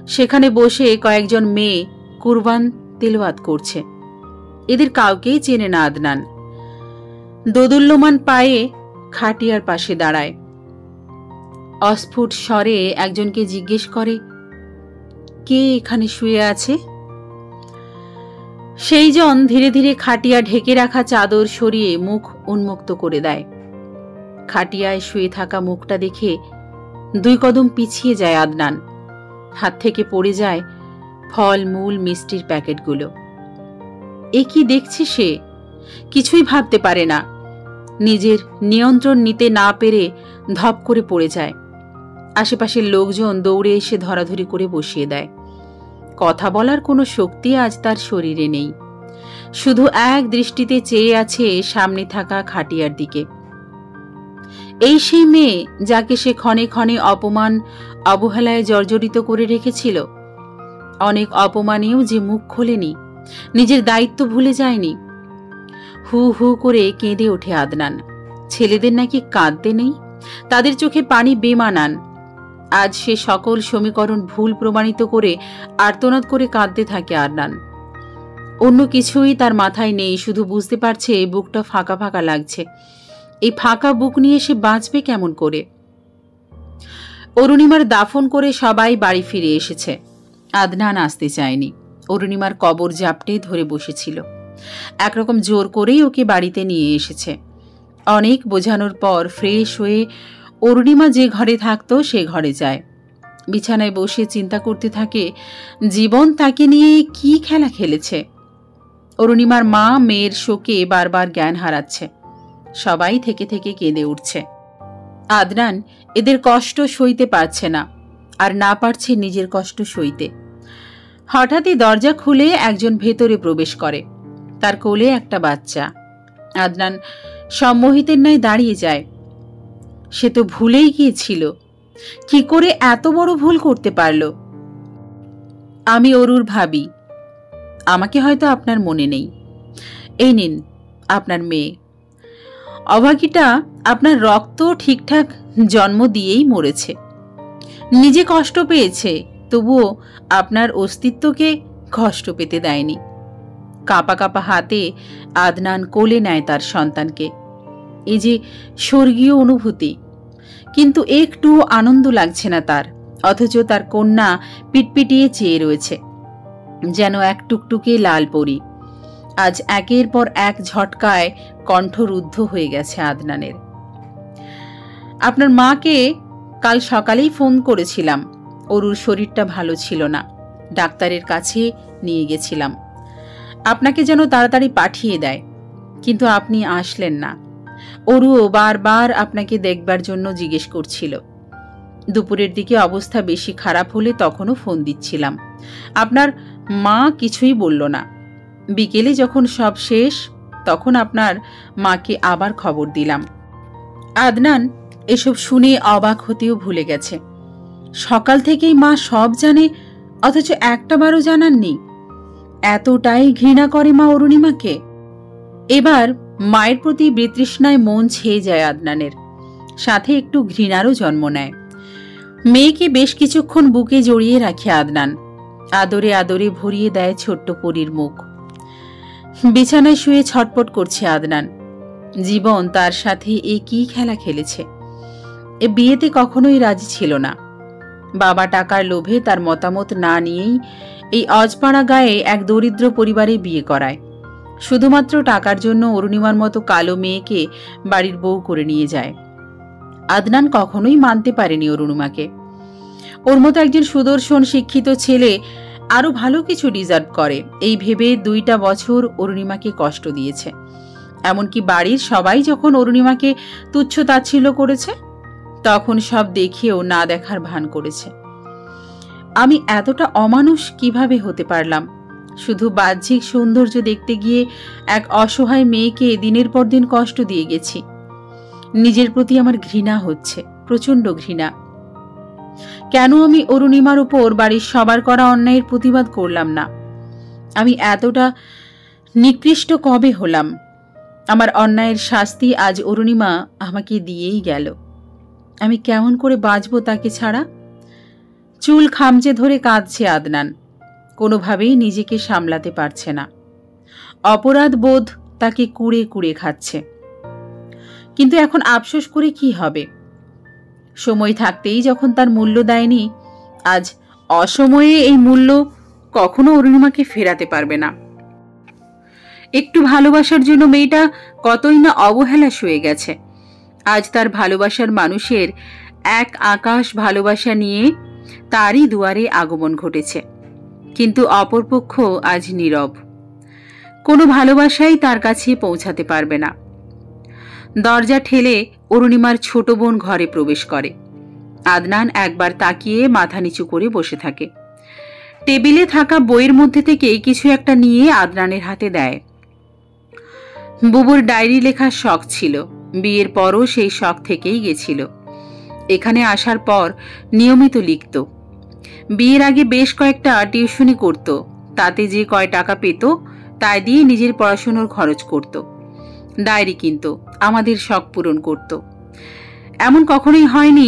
সেখানে বসে কয়েকজন মেয়ে কুরবান তিলওয়াত করছে। এদের কাউকেই চেনে না আদনান। দোদুল্যমান পায়ে খাটিয়ার পাশে দাঁড়ায়। অস্ফুট স্বরে একজনকে জিজ্ঞেস করে, কে এখানে শুয়ে আছে? সেই জন ধীরে ধীরে খাটিয়া ঢেকে রাখা চাদর সরিয়ে মুখ উন্মুক্ত করে দেয়। খাটিয়ায় শুয়ে থাকা মুখটা দেখে 2 কদম পিছিয়ে যায় আদনান। হাত থেকে পড়ে যায় ফল মূল মিষ্টির প্যাকেটগুলো। এ কি দেখছে সে? কিছুই ভাবতে পারে না। নিজের নিয়ন্ত্রণ নিতে না পেরে ধপ করে পড়ে যায়। আশেপাশের লোকজন দৌড়ে এসে ধরাধরি করে বসিয়ে দেয়। কথা বলার কোনো শক্তি আজ তার শরীরে নেই। শুধু এক দৃষ্টিতে চেয়ে আছে সামনে থাকা খাটিয়ার দিকে। এই সেই মেয়ে যাকে সে ক্ষণে ক্ষণে অপমান অবহেলায় জর্জরিত করে রেখেছিল। অনেক অপমানেও যে মুখ খোলেনি, নিজের দায়িত্ব ভুলে যায়নি। হু হু করে কেঁদে ওঠে আদনান। ছেলেদের নাকি কাঁদতে নেই, তাদের চোখে পানি বেমানান। আজ সে সকল সমীকরণ ভুল প্রমাণিত করে আর্তনাদ করে কাঁদতে থাকে আদনান। অন্য কিছুই তার মাথায় নেই, শুধু বুঝতে পারছে বুকটা ফাঁকা ফাঁকা লাগছে। এই ফাঁকা বুক নিয়ে সে বাঁচবে কেমন করে? অরুণিমার দাফন করে সবাই বাড়ি ফিরে এসেছে। আদনান আসতে চায়নি। অরুণিমার কবর জাপটে ধরে বসেছিল। একরকম জোর করেই ওকে বাড়িতে নিয়ে এসেছে। অনেক বোঝানোর পর ফ্রেশ হয়ে অরুণিমা যে ঘরে থাকতো সে ঘরে যায়। বিছানায় বসে চিন্তা করতে থাকে জীবন তাকে নিয়ে কি খেলা খেলেছে। অরুণিমার মা মেয়ের শোকে বারবার জ্ঞান হারাচ্ছে। সবাই থেকে থেকে কেঁদে উঠছে। আদনান এদের কষ্ট সইতে পারছে না, আর না পারছে নিজের কষ্ট সইতে। হঠাৎই দরজা খুলে একজন ভেতরে প্রবেশ করে। তার কোলে একটা বাচ্চা। আদনান সম্মোহিতের ন্যায় দাঁড়িয়ে যায়। সে তো ভুলেই গিয়েছিল। কি করে এত বড় ভুল করতে পারল? আমি অরুর ভাবি। আমাকে হয়তো আপনার মনে নেই। এই নিন আপনার মেয়ে। অভাগীটা আপনার রক্ত ঠিকঠাক জন্ম দিয়েই মরেছে। নিজে কষ্ট পেয়েছে, তবুও আপনার অস্তিত্বকে কষ্ট পেতে দেয়নি। কাঁপা কাঁপা হাতে আদনান কোলে নেয় তার সন্তানকে। এই যে স্বর্গীয় অনুভূতি, কিন্তু একটু আনন্দ লাগছে না তার। অথচ তার কন্যা পিটপিটিয়ে চেয়ে রয়েছে, যেন এক টুকটুকে লাল পরী। আজ একের পর এক ঝটকায় কণ্ঠ রুদ্ধ হয়ে গেছে আদনানের। আপনার মাকে কাল সকালেই ফোন করেছিলাম, অরুর শরীরটা ভালো ছিল না, ডাক্তারের কাছে নিয়ে গেছিলাম, আপনাকে যেন তাড়াতাড়ি পাঠিয়ে দেয়, কিন্তু আপনি আসলেন না। অরুও বারবার আপনাকে দেখবার জন্য জিজ্ঞেস করছিল। দুপুরের দিকে অবস্থা বেশি খারাপ হলে তখনও ফোন দিচ্ছিলাম, আপনার মা কিছুই বলল না। বিকেলে যখন সব শেষ তখন আপনার মাকে আবার খবর দিলাম। আদনান এসব শুনে অবাক হতেও ভুলে গেছে। সকাল থেকেই মা সব জানে, অথচ একটাবারও জানাননি। এতটাই ঘৃণা করে মা অরুণিমাকে। এবার মায়ের প্রতি বিতৃষ্ণায় মন ছেয়ে যায় আদনানের, সাথে একটু ঘৃণারও জন্ম নেয়। মেয়েকে বেশ কিছুক্ষণ বুকে জড়িয়ে রাখে আদনান, আদরে আদরে ভরিয়ে দেয় ছোট্ট পরীর মুখ। বিছানায় শুয়ে ছটপট করছে আদনান। জীবন তার সাথে এ কি খেলা খেলেছে। এ বিয়েতে কখনোই রাজি ছিল না। বাবা টাকার লোভে তার মতামত না নিয়েই এই অজপাড়া গায়ে এক দরিদ্র পরিবারে বিয়ে করায়। শুধুমাত্র টাকার জন্য অরুণিমার মতো কালো মেয়েকে বাড়ির বউ করে নিয়ে যায়। আদনান কখনোই মানতে পারেনি অরুণিমাকে। ওর মতো একজন সুদর্শন শিক্ষিত ছেলে আরো ভালো কিছু ডিজার্ভ করে, এই ভেবে 2টা বছর অরুণিমাকে কষ্ট দিয়েছে। এমনকি বাড়ির সবাই যখন অরুণিমাকে তুচ্ছ তাচ্ছিল্য করেছে, তখন সব দেখেও না দেখার ভান করেছে। আমি এতটা অমানুষ কিভাবে হতে পারলাম? শুধু বাহ্যিক সৌন্দর্য দেখতে গিয়ে এক অসহায় মেয়েকে দিনের পর দিন কষ্ট দিয়ে গেছি। নিজের প্রতি আমার ঘৃণা হচ্ছে, প্রচন্ড ঘৃণা। কেন আমি অরুণিমার উপর বাড়ির সবার করা অন্যায়ের প্রতিবাদ করলাম না? আমি এতটা নিকৃষ্ট কবে হলাম? আমার অন্যায়ের শাস্তি আজ অরুণিমা আমাকে দিয়েই গেল। আমি কেমন করে বাঁচব তাকে ছাড়া? চুল খামচে ধরে কাঁদছে আদনান, কোনোভাবেই নিজেকে সামলাতে পারছে না। অপরাধ বোধ তাকে কুড়ে কুড়ে খাচ্ছে। কিন্তু এখন আফসোস করে কি হবে? সময় থাকতেই যখন তার মূল্য দেয়নি, আজ অসময়ে এই মূল্য কখনো অরুণিমাকে ফেরাতে পারবে না। একটু ভালোবাসার জন্য মেয়েটা কতই না অবহেলা সয়ে গেছে। আজ তার ভালোবাসার মানুষের এক আকাশ ভালোবাসা নিয়ে তারই দুয়ারে আগমন ঘটেছে, কিন্তু অপরপক্ষ আজ নীরব। কোনো ভালোবাসাই তার কাছে পৌঁছাতে পারবে না। দরজা ঠেলে অরুণিমার ছোট বোন ঘরে প্রবেশ করে। আদনান একবার তাকিয়ে মাথা নিচু করে বসে থাকে। টেবিলে থাকা বইয়ের মধ্যে থেকে কিছু একটা নিয়ে আদনানের হাতে দেয়। বুবুর ডায়েরি লেখার শখ ছিল, বিয়ের পরও সেই শখ থেকেই গেছিল। এখানে আসার পর নিয়মিত লিখত। বিয়ের আগে বেশ কয়েকটা টিউশনি করত, তাতে যে কয় টাকা পেত তাই দিয়ে নিজের পড়াশোনার খরচ করত। ডায়েরি কিনত, আমাদের শখ পূরণ করত। এমন কখনোই হয়নি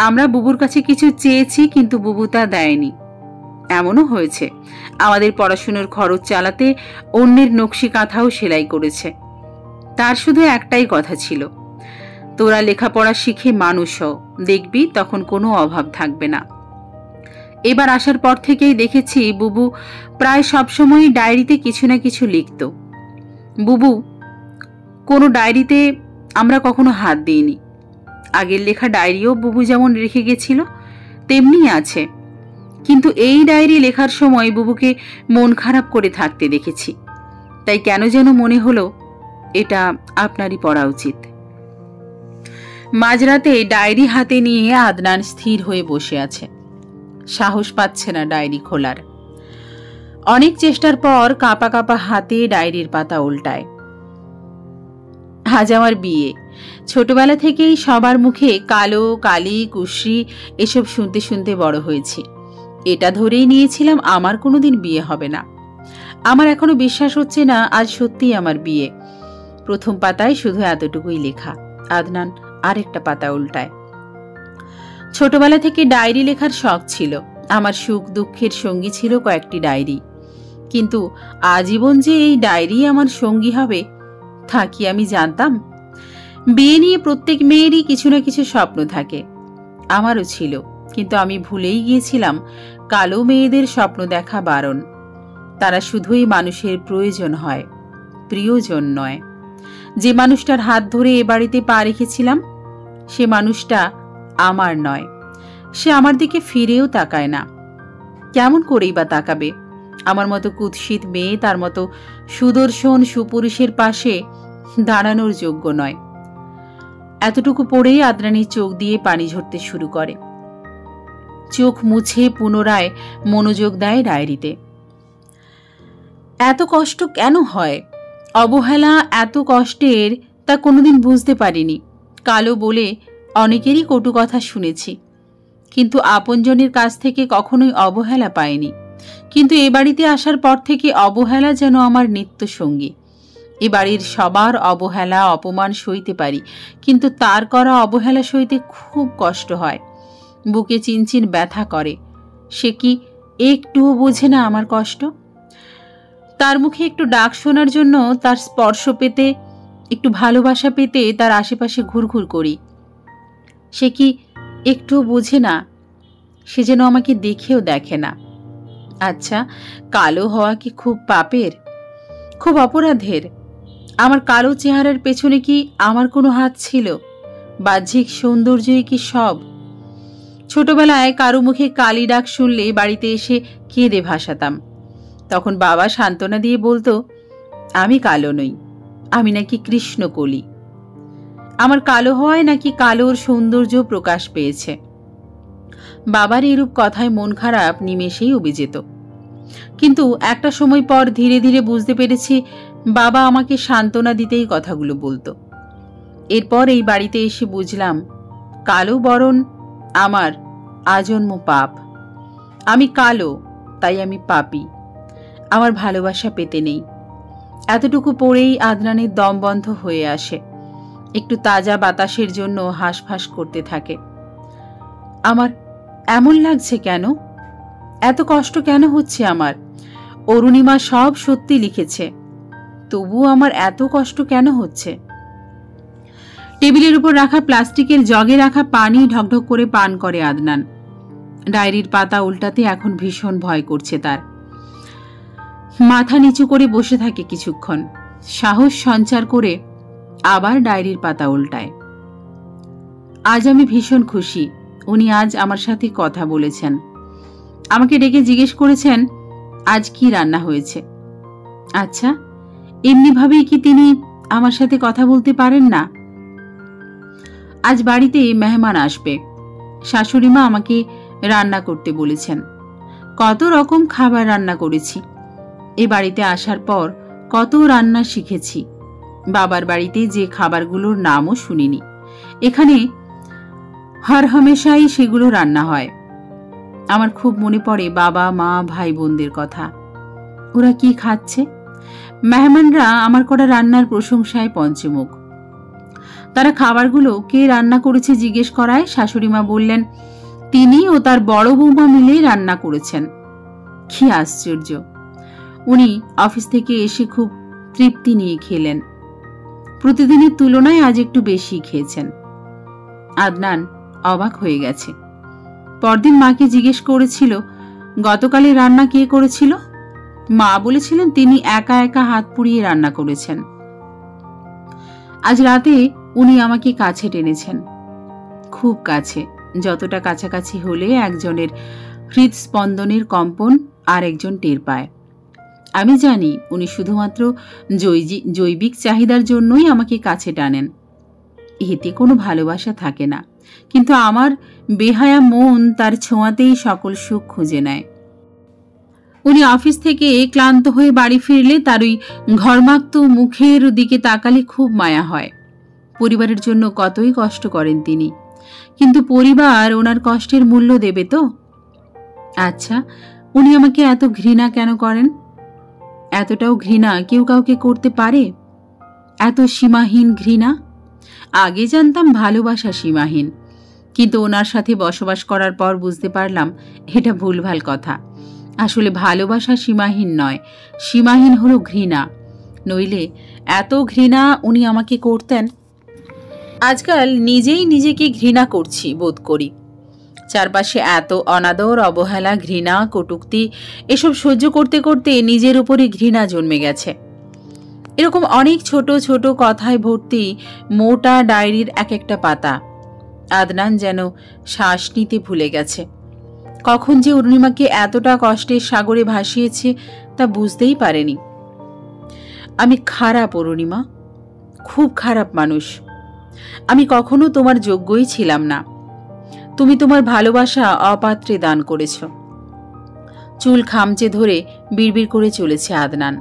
আমরা বুবুর কাছে কিছু চেয়েছি কিন্তু বুবু তা দেয়নি। এমনও হয়েছে আমাদের পড়াশোনার খরচ চালাতে অন্যের নকশি কাঁথাও সেলাই করেছে। তার শুধু একটাই কথা ছিল, তোরা লেখাপড়া শিখে মানুষ হ, দেখবি তখন কোনো অভাব থাকবে না। এবার আসার পর থেকেই দেখেছি বুবু প্রায় সবসময়ই ডায়েরিতে কিছু না কিছু লিখত। বুবু কোনো ডায়েরিতে আমরা কখনো হাত দিইনি। আগের লেখা ডায়েরিও বুবু যেমন রেখে গেছিল তেমনি আছে, কিন্তু এই ডায়েরি লেখার সময় বুবুকে মন খারাপ করে থাকতে দেখেছি। তাই কেন যেন মনে হলো এটা আপনারই পড়া উচিত। মাঝরাতে ডায়েরি হাতে নিয়ে আদনান স্থির হয়ে বসে আছে, সাহস পাচ্ছে না ডায়েরি খোলার। অনেক চেষ্টার পর কাঁপা কাঁপা হাতে ডায়েরির পাতা উল্টায়। আজ আমার বিয়ে। ছোটবেলা থেকেই সবার মুখে কালো, কালি, কুশ্রী এসব শুনতে শুনতে বড় হয়েছি। এটা ধরেই নিয়েছিলাম আমার কোনোদিন বিয়ে হবে না। আমার এখনো বিশ্বাস হচ্ছে না আজ সত্যিই আমার বিয়ে। প্রথম পাতায় শুধু এতটুকুই লেখা। আদনান আরেকটা পাতা উল্টায়। ছোটবেলা থেকে ডায়েরি লেখার শখ ছিল। আমার সুখ দুঃখের সঙ্গী ছিল কয়েকটি ডায়েরি। কিন্তু আজীবন যে এই ডায়েরি আমার সঙ্গী হবে তা কি আমি জানতাম? বিয়ে নিয়ে প্রত্যেক মেয়েরই কিছু না কিছু স্বপ্ন থাকে, আমারও ছিল, কিন্তু আমি ভুলেই গিয়েছিলাম কালো মেয়েদের স্বপ্ন দেখা বারণ। তারা শুধুই মানুষের প্রয়োজন হয়, প্রিয়জন নয়। যে মানুষটার হাত ধরে এ বাড়িতে পা রেখেছিলাম সে মানুষটা আমার নয়। সে আমার দিকে ফিরেও তাকায় না। কেমন করেই বা তাকাবে? আমার মতো কুৎসিত মেয়ে তার মতো সুদর্শন সুপুরুষের পাশে দাঁড়ানোর যোগ্য নয়। এতটুকু পড়েই আদ্রানী চোখ দিয়ে পানি ঝরতে শুরু করে। চোখ মুছে পুনরায় মনোযোগ দেয় ডায়েরিতে। এত কষ্ট কেন হয়? অবহেলা এত কষ্টের তা কোনোদিন বুঝতে পারিনি। কালো বলে অনেকেরই কটু কথা শুনেছি, কিন্তু আপনজনের কাছ থেকে কখনোই অবহেলা পাইনি। কিন্তু এ বাড়িতে আসার পর থেকে অবহেলা যেন আমার নিত্য সঙ্গী। এ বাড়ির সবার অবহেলা অপমান সইতে পারি, কিন্তু তার করা অবহেলা সইতে খুব কষ্ট হয়। বুকে চিনচিন ব্যথা করে। সে কি একটুও বোঝে না আমার কষ্ট? তার মুখে একটু ডাক শোনার জন্য, তার স্পর্শ পেতে, একটু ভালোবাসা পেতে তার আশেপাশে ঘুরঘুর করি। সে কি একটুও বোঝে না? সে যেন আমাকে দেখেও দেখে না। আচ্ছা, কালো হওয়া কি খুব পাপের, খুব অপরাধের? আমার কালো চেহারার পেছনে কি আমার কোনো হাত ছিল? বাহ্যিক সৌন্দর্যই কি সব? ছোটবেলায় কারো মুখে কালি ডাক শুনলে বাড়িতে এসে কেঁদে ভাসাতাম। তখন বাবা সান্ত্বনা দিয়ে বলতো, আমি কালো নই, আমি নাকি কৃষ্ণকলি। আমার কালো হওয়ায় নাকি কালোর সৌন্দর্য প্রকাশ পেয়েছে। বাবার এরূপ কথায় মন খারাপ নিমেষেই উবে যেত। কিন্তু একটা সময় পর ধীরে ধীরে বুঝতে পেরেছি বাবা আমাকে সান্ত্বনা দিতেই কথাগুলো বলতো। এরপর এই বাড়িতে এসে বুঝলাম কালো বরণ আমার আজন্ম পাপ। আমি কালো, তাই আমি পাপী। আমার ভালোবাসা পেতে নেই। এতটুকু পড়েই আদনানের দম বন্ধ হয়ে আসে। একটু তাজা বাতাসের জন্য হাঁসফাঁস করতে থাকে। আমার এমন লাগছে কেন? এত কষ্ট কেন হচ্ছে আমার? অরুণিমা সব সত্যি লিখেছে, তবুও আমার এত কষ্ট কেন হচ্ছে? টেবিলের উপর রাখা প্লাস্টিকের জগে রাখা পানি ঢকঢক করে পান করে আদনান। ডায়েরির পাতা উল্টাতে এখন ভীষণ ভয় করছে তার। মাথা নিচু করে বসে থাকে কিছুক্ষণ, সাহস সঞ্চার করে আবার ডায়েরির পাতা উল্টায়। আজ আমি ভীষণ খুশি। উনি আজ আমার সাথে কথা বলেছেন। আমাকে ডেকে জিজ্ঞেস করেছেন আজ কি রান্না হয়েছে। আচ্ছা, এমনিভাবেই কি তিনি আমার সাথে কথা বলতে পারেন না? আজ বাড়িতে মেহমান আসবে। শাশুড়িমা আমাকে রান্না করতে বলেছেন। কত রকম খাবার রান্না করেছি। এ বাড়িতে আসার পর কত রান্না শিখেছি। বাবার বাড়িতে যে খাবারগুলোর নামও শুনিনি, এখানে হর হামেশাই সেগুলো রান্না হয়। আমার খুব মনে পড়ে বাবা মা ভাই বোনদের কথা। ওরা কি খাচ্ছে? মেহমানরা আমার করা রান্নার প্রশংসায় পঞ্চমুখ। তারা খাবারগুলো কে রান্না করেছে জিজ্ঞেস করায় শাশুড়িমা বললেন তিনি ও তার বড় বৌমা মিলে রান্না করেছেন। কি আশ্চর্য! উনি অফিস থেকে এসে খুব তৃপ্তি নিয়ে খেলেন। প্রতিদিনের তুলনায় আজ একটু বেশি খেয়েছেন। আদনান অবাক হয়ে গেছে। পরদিন মাকে জিজ্ঞেস করেছিল গতকালে রান্না কে করেছিল। মা বলেছিলেন তিনি একা একা হাত পুড়িয়ে রান্না করেছেন। আজ রাতে উনি আমাকে কাছে টেনেছেন, খুব কাছে, যতটা কাছাকাছি হলে একজনের হৃদস্পন্দনের কম্পন আর একজন টের পায়। আমি জানি উনি শুধুমাত্র জৈবিক চাহিদার জন্যই আমাকে কাছে টানেন। এতে কোনো ভালোবাসা থাকে না, কিন্তু আমার বেহায়া মন তার ছোঁয়াতেই সকল সুখ খুঁজে নেয়। উনি অফিস থেকে ক্লান্ত হয়ে বাড়ি ফিরলে তার ওই ঘর্মাক্ত মুখের দিকে তাকালে খুব মায়া হয়। পরিবারের জন্য কতই কষ্ট করেন তিনি, কিন্তু পরিবার ওনার কষ্টের মূল্য দেবে তো? আচ্ছা, উনি আমাকে এত ঘৃণা কেন করেন? এতটাও ঘৃণা কেউ কাউকে করতে পারে? এত সীমাহীন ঘৃণা? আগে জানতাম ভালোবাসা সীমাহীন, কিন্তু ওনার সাথে বসবাস করার পর বুঝতে পারলাম এটা ভুলভাল কথা। আসলে ভালোবাসা সীমাহীন নয়, সীমাহীন হলো ঘৃণা। নইলে এত ঘৃণা উনি আমাকে করতেন? আজকাল নিজেই নিজেকে ঘৃণা করছি বোধ করি। চারপাশে এত অনাদর, অবহেলা, ঘৃণা, কটূক্তি এসব সহ্য করতে করতে নিজের উপরে ঘৃণা জন্মে গেছে। এরকম অনেক ছোট ছোট কথায় ভর্তি মোটা ডায়েরির এক একটা পাতা। আদনান যেন শ্বাস নিতে ভুলে গেছে। কখন যে অরুণিমাকে এতটা কষ্টের সাগরে ভাসিয়েছে তা বুঝতেই পারেনি। আমি খারাপ অরুণিমা, খুব খারাপ মানুষ। আমি কখনো তোমার যোগ্যই ছিলাম না। তুমি তোমার ভালোবাসা অপাত্রে দান করেছ। চুল খামচে ধরে বিড়বিড় করে চলেছে আদনান।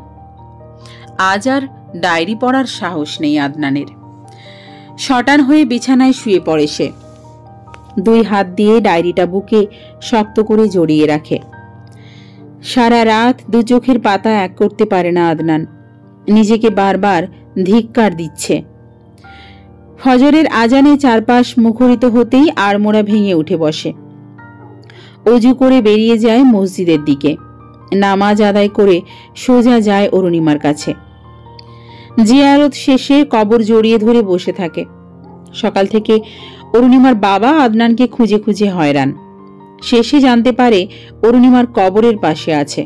আজ আর ডায়েরি পড়ার সাহস নেই আদনানের। শটান হয়ে বিছানায় শুয়ে পড়ে সে। দুই হাত দিয়ে ডায়েরিটা বুকে শক্ত করে জড়িয়ে রাখে। সারা রাত দু চোখের পাতা এক করতে পারে না আদনান। নিজেকে বারবার ধিক্কার দিচ্ছে। ফজরের আজানে চারপাশ মুখরিত হতেই আড়মোড়া ভেঙে উঠে বসে। অজু করে বেরিয়ে যায় মসজিদের দিকে। নামাজ আদায় করে সোজা যায় অরুণিমার কাছে। জিয়ারত শেষে কবর জড়িয়ে ধরে বসে থাকে। সকাল থেকে অরুণিমার বাবা আদনানকে খুঁজে খুঁজে হয়রান। শেষে জানতে পারে অরুণিমার কবরের পাশে আছে।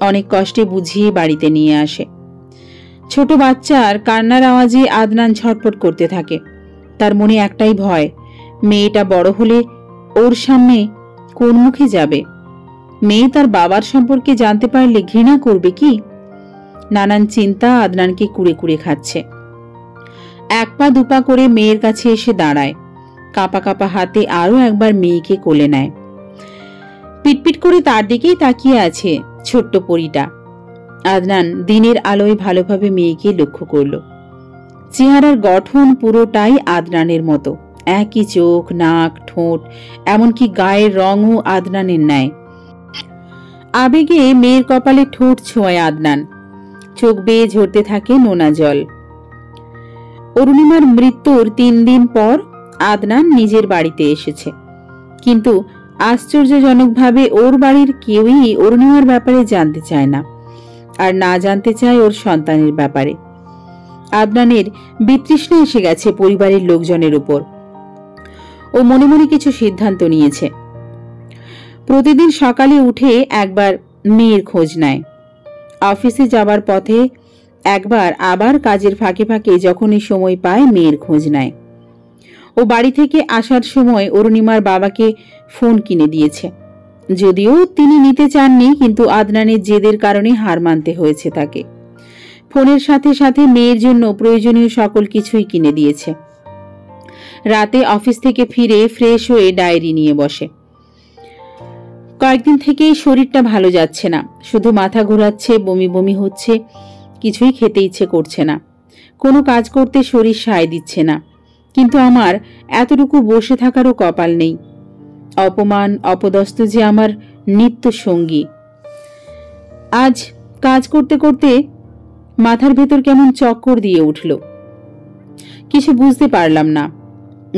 অনেক কষ্টে বুঝিয়ে বাড়িতে নিয়ে আসে। ছোট বাচ্চার কান্নার আওয়াজে আদনান ছটফট করতে থাকে। তার মনে একটাই ভয়, মেয়েটা বড় হলে ওর সামনে কোন মুখে যাবে? মেয়ে তার বাবার সম্পর্কে জানতে পারলে ঘৃণা করবে কি? নানান চিন্তা আদনানকে কুড়ে কুড়ে খাচ্ছে। এক পা দুপা করে মেয়ের কাছে এসে দাঁড়ায়। কাঁপা কাঁপা হাতে আরো একবার মেয়েকে কোলে নেয়। পিটপিট করে তার দিকেই তাকিয়ে আছে ছোট্ট পরীটা। আদনান দিনের আলোয় ভালোভাবে মেয়েকে লক্ষ্য করল। চেহারার গঠন পুরোটাই আদনানের মতো। একই চোখ, নাক, ঠোঁট, এমনকি গায়ের রঙও আদনানের ন্যায়। আবেগে মেয়ের কপালে ঠোঁট ছোঁয় আদনান। চোখ বেয়ে ঝরতে থাকে নোনা জল। অরুণিমার মৃত্যুর 3 দিন পর আদনান নিজের বাড়িতে এসেছে। কিন্তু আশ্চর্যজনকভাবে ওর বাড়ির কেউই অরুণিমার ব্যাপারে জানতে চায় না, আর না জানতে চায় ওর সন্তানের ব্যাপারে। আদনানের বিতৃষ্ণা এসে গেছে পরিবারের লোকজনের উপর। ও মনে মনে কিছু সিদ্ধান্ত নিয়েছে। প্রতিদিন সকালে উঠে একবার মেয়ের খোঁজ নেয়। অফিসে যাবার পথে একবার, আবার কাজের ফাঁকে ফাঁকে যখনই সময় পায় মেয়ের খোঁজ নেয়। ও বাড়ি থেকে আসার সময় অরুণিমার বাবাকে ফোন কিনে দিয়েছে। যদিও তিনি নিতে চাননি, কিন্তু আদনানের জেদের কারণে হার মানতে হয়েছে তাকে। ফোনের সাথে সাথে মেয়ের জন্য প্রয়োজনীয় সকল কিছুই কিনে দিয়েছে। রাতে অফিস থেকে ফিরে ফ্রেশ হয়ে ডায়েরি নিয়ে বসে। কয়েকদিন থেকেই শরীরটা ভালো যাচ্ছে না। শুধু মাথা ঘোরাচ্ছে, বমি বমি হচ্ছে, কিছুই খেতে ইচ্ছে করছে না। কোনো কাজ করতে শরীর সায় দিচ্ছে না। কিন্তু আমার এতটুকু বসে থাকারও কপাল নেই। অপমান, অপদস্থ যে আমার নিত্য সঙ্গী। আজ কাজ করতে করতে মাথার ভেতর কেমন চক্কর দিয়ে উঠল। কিছু বুঝতে পারলাম না।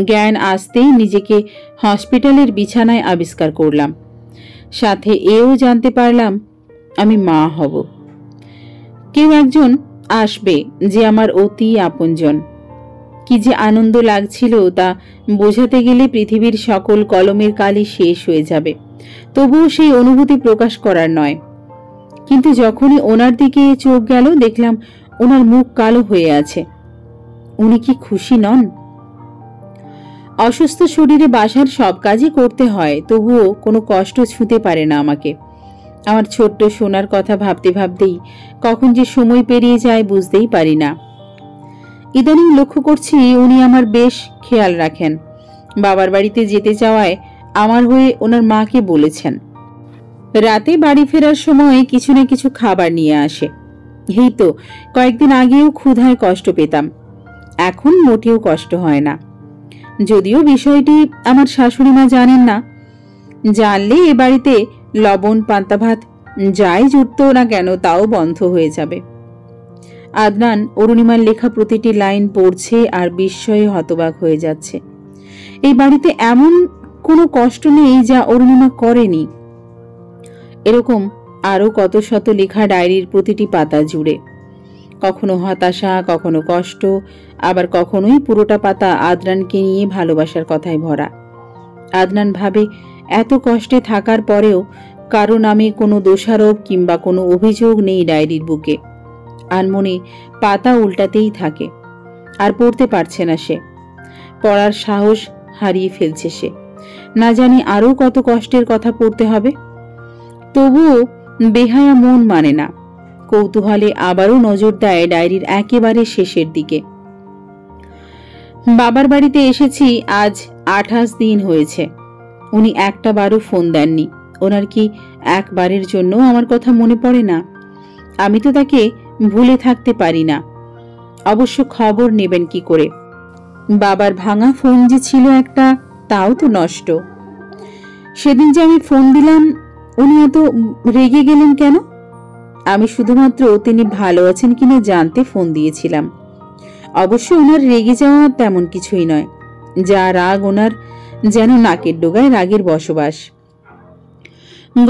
জ্ঞান আসতেই নিজেকে হসপিটালের বিছানায় আবিষ্কার করলাম। সাথে এও জানতে পারলাম আমি মা হব। কেউ একজন আসবে যে আমার অতি আপনজন। কি যে আনন্দ লাগছিল তা বোঝাতে গেলে পৃথিবীর সকল কলমের কালি শেষ হয়ে যাবে। তবুও সেই অনুভূতি প্রকাশ করার নয়। কিন্তু যখনই ওনার দিকে চোখ গেল, দেখলাম ওনার মুখ কালো হয়ে আছে। উনি কি খুশি নন? অসুস্থ শরীরে বাসার সব কাজই করতে হয়, তবুও কোনো কষ্ট ছুঁতে পারে না আমাকে। আমার ছোট্ট সোনার কথা ভাবতে ভাবতেই কখন যে সময় পেরিয়ে যায় বুঝতেই পারি না। ইদানিং লক্ষ্য করছি উনি আমার বেশ খেয়াল রাখেন। বাবার বাড়িতে যেতে চাওয়ায় আমার হয়ে ওনার মাকে বলেছেন। রাতে বাড়ি ফেরার সময় কিছু না কিছু খাবার নিয়ে আসে। এই তো কয়েকদিন আগেও ক্ষুধায় কষ্ট পেতাম, এখন মোটেও কষ্ট হয় না। যদিও বিষয়টি আমার শাশুড়ি মা জানেন না। জানলে এ বাড়িতে লবণ পান্তা ভাত যাই জুটতো না কেন তাও বন্ধ হয়ে যাবে। আদনান অরুণিমার লেখা প্রতিটি লাইন পড়ছে আর বিস্ময়ে হতবাক হয়ে যাচ্ছে। এই বাড়িতে এমন কোনো কষ্ট নেই যা অরুণিমা করেনি। এরকম আরো কত শত লেখা ডায়েরির প্রতিটি পাতা জুড়ে, কখনো হতাশা, কখনো কষ্ট, আবার কখনোই পুরোটা পাতা আদনানকে নিয়ে ভালোবাসার কথায় ভরা। আদনান ভাবে, এত কষ্টে থাকার পরেও কারো নামে কোনো দোষারোপ কিংবা কোনো অভিযোগ নেই ডায়েরির বুকে। আনমনে পাতা উল্টাতেই থাকে, আর পড়তে পারছে না সে। পড়ার সাহস হারিয়ে ফেলছে সে। না জানি আরো কত কষ্টের কথা পড়তে হবে। তবুও বেহায়া মন মানে না। কৌতূহলে আবারও নজর দেয় ডায়েরির একেবারে শেষের দিকে। বাবার বাড়িতে এসেছি আজ 28 দিন হয়েছে। উনি একটা বারও ফোন দেননি। ওনার কি একবারের জন্য আমার কথা মনে পড়ে না? আমি তো তাকে ভুলে থাকতে পারি না। অবশ্য খবর নেবেন কি করে? বাবার ভাঙা ফোন যে ছিল একটা, তাও তো নষ্ট। সেদিন যে আমি ফোন দিলাম, উনি এত রেগে গেলেন কেন? আমি শুধুমাত্র তিনি ভালো আছেন কিনা জানতে ফোন দিয়েছিলাম। অবশ্য ওনার রেগে যাওয়া তেমন কিছুই নয়। যা রাগ ওনার, যেন নাকের ডোগায় রাগের বসবাস।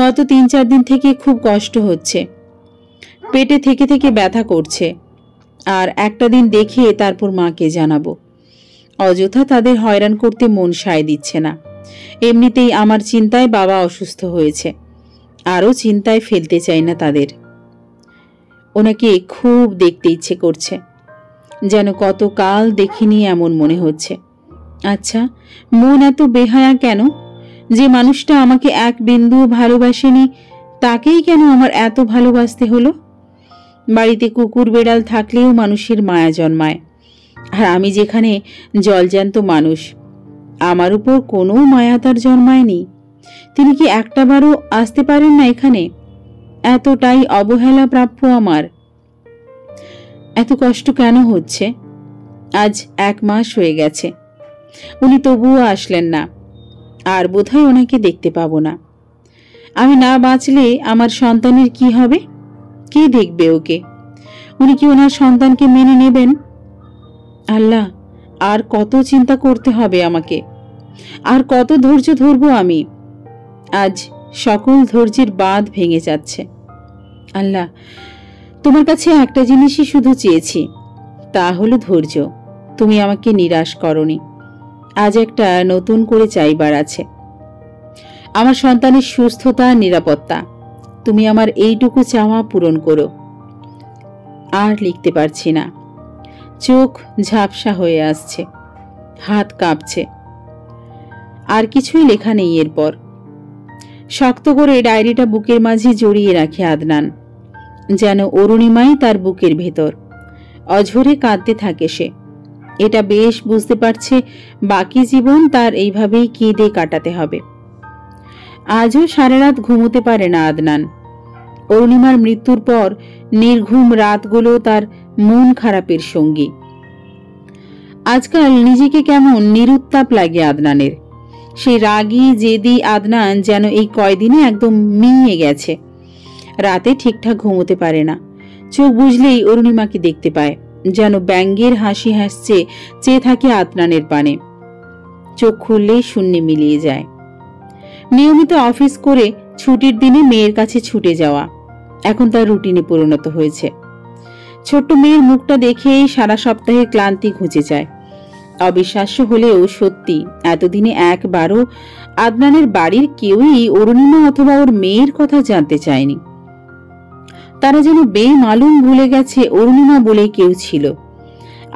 গত 3-4 দিন থেকে খুব কষ্ট হচ্ছে, পেটে থেকে থেকে ব্যথা করছে। আর একটা দিন দেখে তারপর মাকে জানাবো। অযথা তাদের হয়রান করতে মন সায় দিচ্ছে না। এমনিতেই আমার চিন্তায় বাবা অসুস্থ হয়েছে, আরও চিন্তায় ফেলতে চাই না তাদের। ওনাকে খুব দেখতে ইচ্ছে করছে, যেন কতকাল দেখিনি এমন মনে হচ্ছে। আচ্ছা, মন এত বেহায়া কেন? যে মানুষটা আমাকে এক বিন্দু ভালোবাসেনি, তাকেই কেন আমার এত ভালোবাসতে হলো? বাড়িতে কুকুর বেড়াল থাকলেও মানুষের মায়া জন্মায়, আর আমি যেখানে জলজ্যান্ত মানুষ, আমার উপর কোনো মায়া তার জন্মায়নি। তিনি কি একটাবারও আসতে পারেন না এখানে? এতটাই অবহেলা প্রাপ্য আমার। এত কষ্ট কেন হচ্ছে? আজ 1 মাস হয়ে গেছে, উনি তবুও আসলেন না। আর বোধহয় ওনাকে দেখতে পাবো না। আমি না বাঁচলে আমার সন্তানের কি হবে? কে দেখবে ওকে? উনি কি ওনার সন্তানকে মেনে নেবেন? আল্লাহ, আর কত চিন্তা করতে হবে আমাকে? আর কত ধৈর্য ধরবো আমি? আজ সকল ধৈর্যের বাঁধ ভেঙে যাচ্ছে। আল্লাহ, তোমার কাছে একটা জিনিসই শুধু চেয়েছি, তা হলো ধৈর্য। তুমি আমাকে নিরাশ করনি। আজ একটা নতুন করে চাইবার আছে, আমার সন্তানের সুস্থতা, নিরাপত্তা। তুমি আমার এইটুকু চাওয়া পূরণ করো। আর লিখতে পারছি না, চোখ ঝাপসা হয়ে আসছে, হাত কাঁপছে। আর কিছুই লেখা নেই এরপর। শক্ত করে ডায়েরিটা বুকের মাঝে জড়িয়ে রাখে আদনান, যেন অরুণিমাই তার বুকের ভেতর। অঝরে কাঁদতে থাকে সে। এটা বেশ বুঝতে পারছে বাকি জীবন তার এইভাবেই কেঁদে কাটাতে হবে। আজও সারা রাত ঘুমোতে পারে না আদনান। অরুণিমার মৃত্যুর পর নির্ঘুম রাতগুলো তার মন খারাপের সঙ্গী। আজকাল নিজেকে কেমন নিরুত্তাপ লাগে আদনানের। সেই রাগী জেদি আদনান যেন এই কয়দিনে একদম মিয়ে গেছে। রাতে ঠিকঠাক ঘুমোতে পারে না। চোখ বুঝলেই অরুণিমাকে দেখতে পায়, যেন ব্যঙ্গের হাসি হাসছে চেয়ে থাকে আদনানের পানে। চোখ খুললেই শূন্যে মিলিয়ে যায়। নিয়মিত অফিস করে ছুটির দিনে মেয়ের কাছে ছুটে যাওয়া এখন তার রুটিনে পরিণত হয়েছে। ছোট্ট মেয়ের মুখটা দেখেই সারা সপ্তাহের ক্লান্তি ঘুচে যায়। অবিশ্বাস্য হলেও সত্যি, এতদিনে একবারও আদনানের বাড়ির কেউই অরুণিমা অথবা ওর মেয়ের কথা জানতে চায়নি। তারা যেন বেমালুম ভুলে গেছে অরুণিমা বলে কেউ ছিল।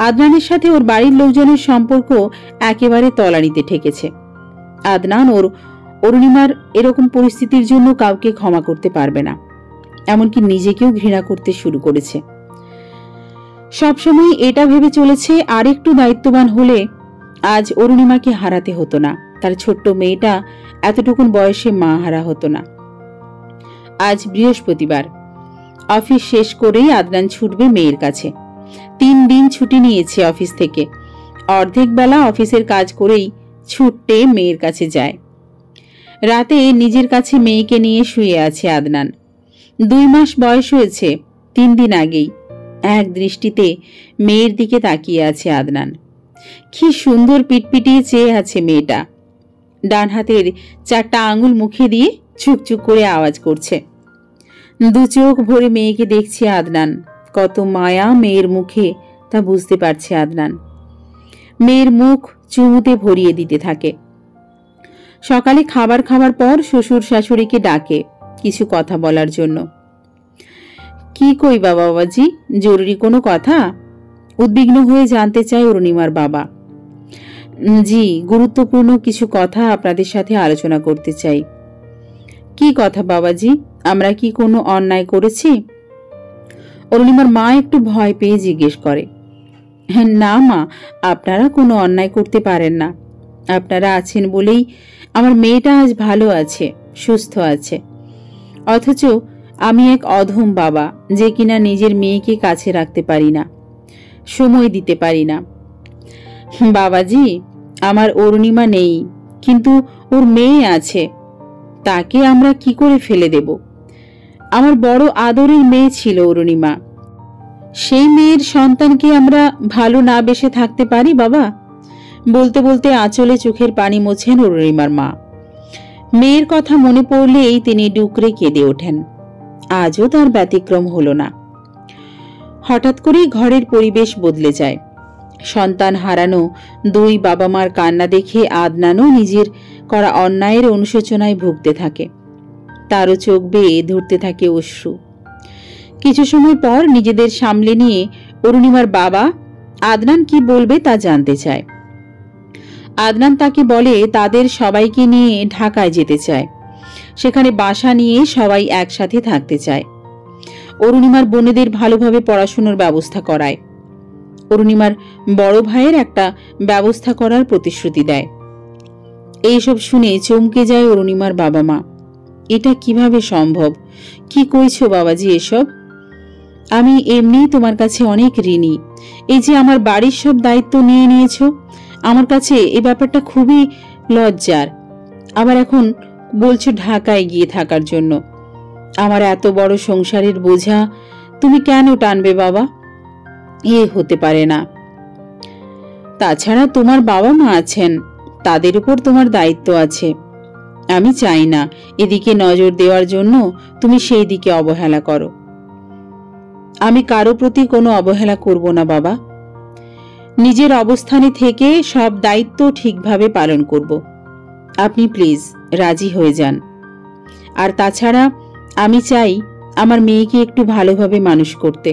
আদনানের সাথে ওর বাড়ির লোকজনের সম্পর্ক একেবারে তলানিতে ঠেকেছে। আদনান ওর অরুণিমার এরকম পরিস্থিতির জন্য কাউকে ক্ষমা করতে পারবে না, এমনকি নিজেকেও ঘৃণা করতে শুরু করেছে। সবসময় এটা ভেবে চলেছে আরেকটু দায়িত্ববান হলে আজ অরুণিমাকে হারাতে হতো না, তার ছোট্ট মেয়েটা এতটুকুন বয়সে মা হারা হতো না। আজ বৃহস্পতিবার, অফিস শেষ করেই আদনান ছুটবে মেয়ের কাছে। 3 দিন ছুটি নিয়েছে অফিস থেকে। অর্ধেক বেলা অফিসের কাজ করেই ছুটতে মেয়ের কাছে যায়। রাতে নিজের কাছে মেয়েকে নিয়ে শুয়ে আছে আদনান। 2 মাস বয়স হয়েছে, 3 দিন আগেই। এক দৃষ্টিতে মেয়ের দিকে তাকিয়ে আছে আদনান। কি সুন্দর পিটপিটিয়ে চেয়ে আছে মেয়েটা। ডান হাতের 4টা আঙুল মুখে দিয়ে চুকচুক করে আওয়াজ করছে। দু চোখ ভরে মেয়েকে দেখছে আদনান। কত মায়া মেয়ের মুখে তা বুঝতে পারছে আদনান। মেয়ের মুখ চুমুতে ভরিয়ে দিতে থাকে। সকালে খাবার খাওয়ার পর শ্বশুর শাশুড়িকে ডাকে কিছু কথা বলার জন্য। কি কইবা বাবাজি, জরুরি কোনো কথা? উদ্বিগ্ন হয়ে জানতে চায় অরুণিমার বাবা। জি, গুরুত্বপূর্ণ কিছু কথা আপনাদের সাথে আলোচনা করতে চাই। কি কথা বাবাজি? আমরা কি কোনো অন্যায় করেছি? অরুণিমার মা একটু ভয় পেয়ে জিজ্ঞেস করে। না মা, আপনারা কোনো অন্যায় করতে পারেন না। আপনারা আছেন বলেই আমার মেয়েটা আজ ভালো আছে, সুস্থ আছে। অথচ আমি এক অধম বাবা, যে কিনা নিজের মেয়েকে কাছে রাখতে পারি না, সময় দিতে পারি না। বাবাজি, আমার অরুণিমা নেই, কিন্তু ওর মেয়ে আছে। তাকে আমরা কি করে ফেলে দেব? আমার বড় আদরের মেয়ে ছিল অরুণিমা। সেই মেয়ের সন্তানকে আমরা ভালো না বেসে থাকতে পারি বাবা? বলতে বলতে আঁচলে চোখের পানি মোছেন অরুণিমার মা। মেয়ের কথা মনে পড়লেই তিনি ডুকরে কেঁদে ওঠেন। আজও তার ব্যতিক্রম হলো না। হঠাৎ করেই ঘরের পরিবেশ বদলে যায়। সন্তান হারানো দুই বাবা মার কান্না দেখে আদনানও নিজের করা অন্যায়ের অনুশোচনায় ভুগতে থাকে। তারও চোখ বেয়ে ধরতে থাকে অশ্রু। কিছু সময় পর নিজেদের সামলে নিয়ে অরুণিমার বাবা আদনান কি বলবে তা জানতে চায়। আদনান তাকে বলে তাদের সবাইকে নিয়ে ঢাকায় যেতে চায়, সেখানে বাসা নিয়ে সবাই একসাথে থাকতে চায়। অরুণিমার বোনেদের ভালোভাবে পড়াশোনার ব্যবস্থা করায়। অরুণিমার বড় ভাইয়ের একটা ব্যবস্থা করার প্রতিশ্রুতি দেয়। এইসব শুনে চমকে যায় অরুণিমার বাবা মা। এটা কিভাবে সম্ভব? কি কইছো বাবাজি এসব? আমি এমনিই তোমার কাছে অনেক ঋণী। এই যে আমার বাড়ির সব দায়িত্ব নিয়ে নিয়েছো, আমার কাছে এই ব্যাপারটা খুবই লজ্জার। আবার এখন বলছো ঢাকায় গিয়ে থাকার জন্য। আমার এত বড় সংসারের বোঝা তুমি কেন টানবে বাবা? এ হতে পারে না। তাছাড়া তোমার বাবা মা আছেন, তাদের উপর তোমার দায়িত্ব আছে। আমি চাই না এদিকে নজর দেওয়ার জন্য তুমি সেই দিকে অবহেলা করো। আমি কারো প্রতি কোনো অবহেলা করব না বাবা। নিজের অবস্থানে থেকে সব দায়িত্ব ঠিকভাবে পালন করব। আপনি প্লিজ রাজি হয়ে যান। আর তাছাড়া আমি চাই আমার মেয়েকে একটু ভালোভাবে মানুষ করতে।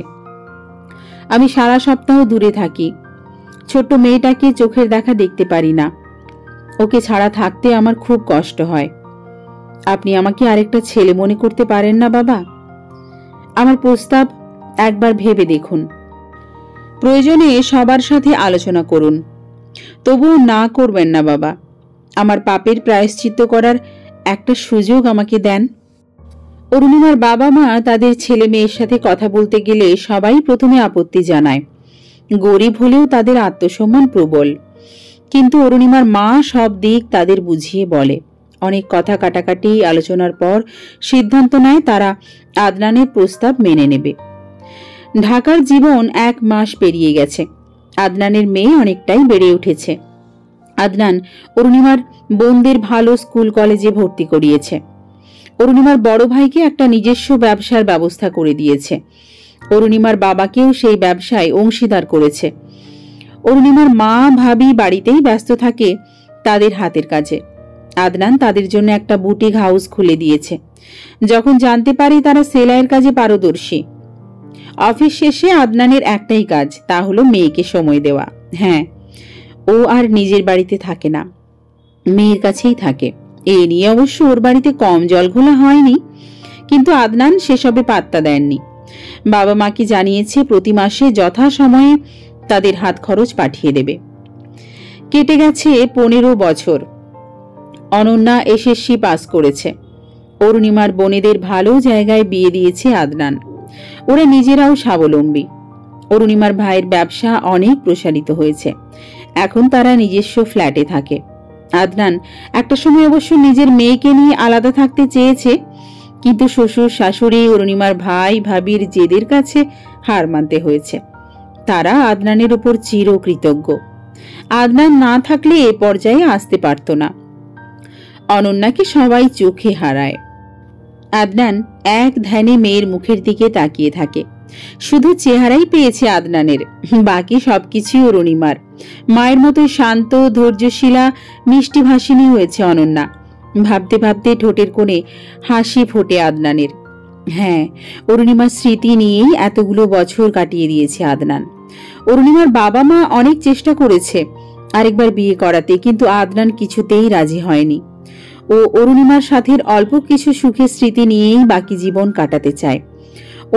আমি সারা সপ্তাহ দূরে থাকি, ছোট্ট মেয়েটাকে চোখের দেখা দেখতে পারি না। ওকে ছাড়া থাকতে আমার খুব কষ্ট হয়। আপনি আমাকে আরেকটা ছেলে মনে করতে পারেন না বাবা? আমার প্রস্তাব একবার ভেবে দেখুন। প্রয়োজনে সবার সাথে আলোচনা করুন, তবুও না করবেন না বাবা। আমার পাপের প্রায়শ্চিত্ত করার একটা সুযোগ আমাকে দেন। অরুণিমার বাবা মা তাদের ছেলে মেয়ের সাথে কথা বলতে গেলে সবাই প্রথমে আপত্তি জানায়। গরিব হলেও তাদের আত্মসম্মান প্রবল। কিন্তু অরুণিমার মা সব দিক তাদের বুঝিয়ে বলে। অনেক কথা কাটাকাটি আলোচনার পর সিদ্ধান্ত নেয় তারা আদনানের প্রস্তাব মেনে নেবে। ঢাকার জীবন 1 মাস পেরিয়ে গেছে। আদনানের মেয়ে অনেকটাই বেড়ে উঠেছে। আদনান অরুণিমার বোনদের ভালো স্কুল কলেজে ভর্তি করিয়েছে। অরুণিমার বড় ভাইকে একটা নিজস্ব ব্যবসার ব্যবস্থা করে দিয়েছে। অরুণিমার বাবাকেও সেই ব্যবসায় অংশীদার করেছে। অরুণিমার মা ভাবি বাড়িতেই ব্যস্ত থাকে তাদের হাতের কাজে। আদনান তাদের জন্য একটা বুটিক হাউস খুলে দিয়েছে। যখন জানতে পারে তারা সেলাইয়ের কাজে পারদর্শী, অফিস শেষে আদনানের একটাই কাজ, তা হলো মেয়েকে সময় দেওয়া। হ্যাঁ, ও আর নিজের বাড়িতে থাকে না, মেয়ের কাছেই থাকে। এ নিয়ে অবশ্য ওর বাড়িতে কম জলঘোলা হয়নি, কিন্তু আদনান সেসবে পাত্তা দেননি। বাবা মাকে জানিয়েছে প্রতি মাসে যথাসময়ে তাদের হাত খরচ পাঠিয়ে দেবে। কেটে গেছে 15 বছর। অনন্যা এসএসসি পাস করেছে। অরুণিমার বোনেদের ভালো জায়গায় বিয়ে দিয়েছে আদনান। ওরা নিজেরাও স্বাবলম্বী। অরুণিমার ভাইয়ের ব্যবসা অনেক প্রসারিত হয়েছে। এখন তারা নিজস্ব ফ্ল্যাটে থাকে। আদনান একটা সময় অবশ্য নিজের মেয়েকে নিয়ে আলাদা থাকতে চেয়েছে, কিন্তু শ্বশুর শাশুড়ি অরুণিমার ভাই ভাবির জেদের কাছে হার মানতে হয়েছে। তারা আদনানের উপর চিরকৃতজ্ঞ। আদনান না থাকলে এ পর্যায়ে আসতে পারত না। অনন্যাকে সবাই চোখে হারায়। আদনান এক ধ্যানে মেয়ের মুখের দিকে তাকিয়ে থাকে। শুধু চেহারাই পেয়েছে আদনানের, বাকি সবকিছুই অরুণিমার। মায়ের মতো শান্ত, ধৈর্যশীলা, মিষ্টি ভাষিনী হয়েছে অনন্যা। ভাবতে ভাবতে ঠোঁটের কোণে হাসি ফোটে আদনানের। হ্যাঁ, অরুণিমার স্মৃতি নিয়েই এতগুলো বছর কাটিয়ে দিয়েছে আদনান। অরুণিমার বাবা মা অনেক চেষ্টা করেছে আরেকবার বিয়ে করাতে, কিন্তু আদনান কিছুতেই রাজি হয়নি। ও অরুণিমার সাথে অল্প কিছু সুখের স্মৃতি নিয়েই বাকি জীবন কাটাতে চায়।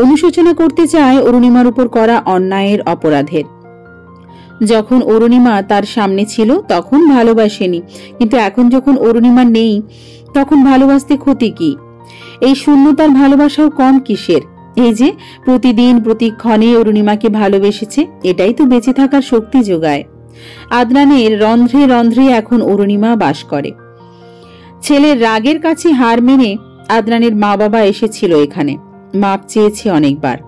অনুশোচনা করতে চায় অরুণিমার উপর করা অন্যায়ের, অপরাধের। যখন অরুণিমা তার সামনে ছিল তখন ভালোবাসেনি, কিন্তু এখন যখন অরুণিমা নেই তখন ভালোবাসতে ক্ষতি কি? এই শূন্যতার ভালোবাসাও কম কিসের? এই যে প্রতিদিন প্রতিক্ষণে অরুণিমাকে ভালোবেসেছে, এটাই তো বেঁচে থাকার শক্তি যোগায়। আদনানের রন্ধ্রে রন্ধ্রে এখন অরুণিমা বাস করে। ছেলের রাগের কাছে হার মেনে আদনানের মা বাবা এসেছিল এখানে, মাপ চেয়েছে অনেকবার,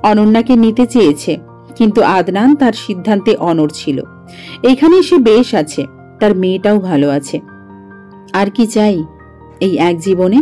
অনন্যাকে নিতে চেয়েছে, কিন্তু আদনান তার সিদ্ধান্তে অনড় ছিল। এইখানে সে বেশ আছে, তার মেয়েটাও ভালো আছে। আর কি চাই এই এক জীবনে?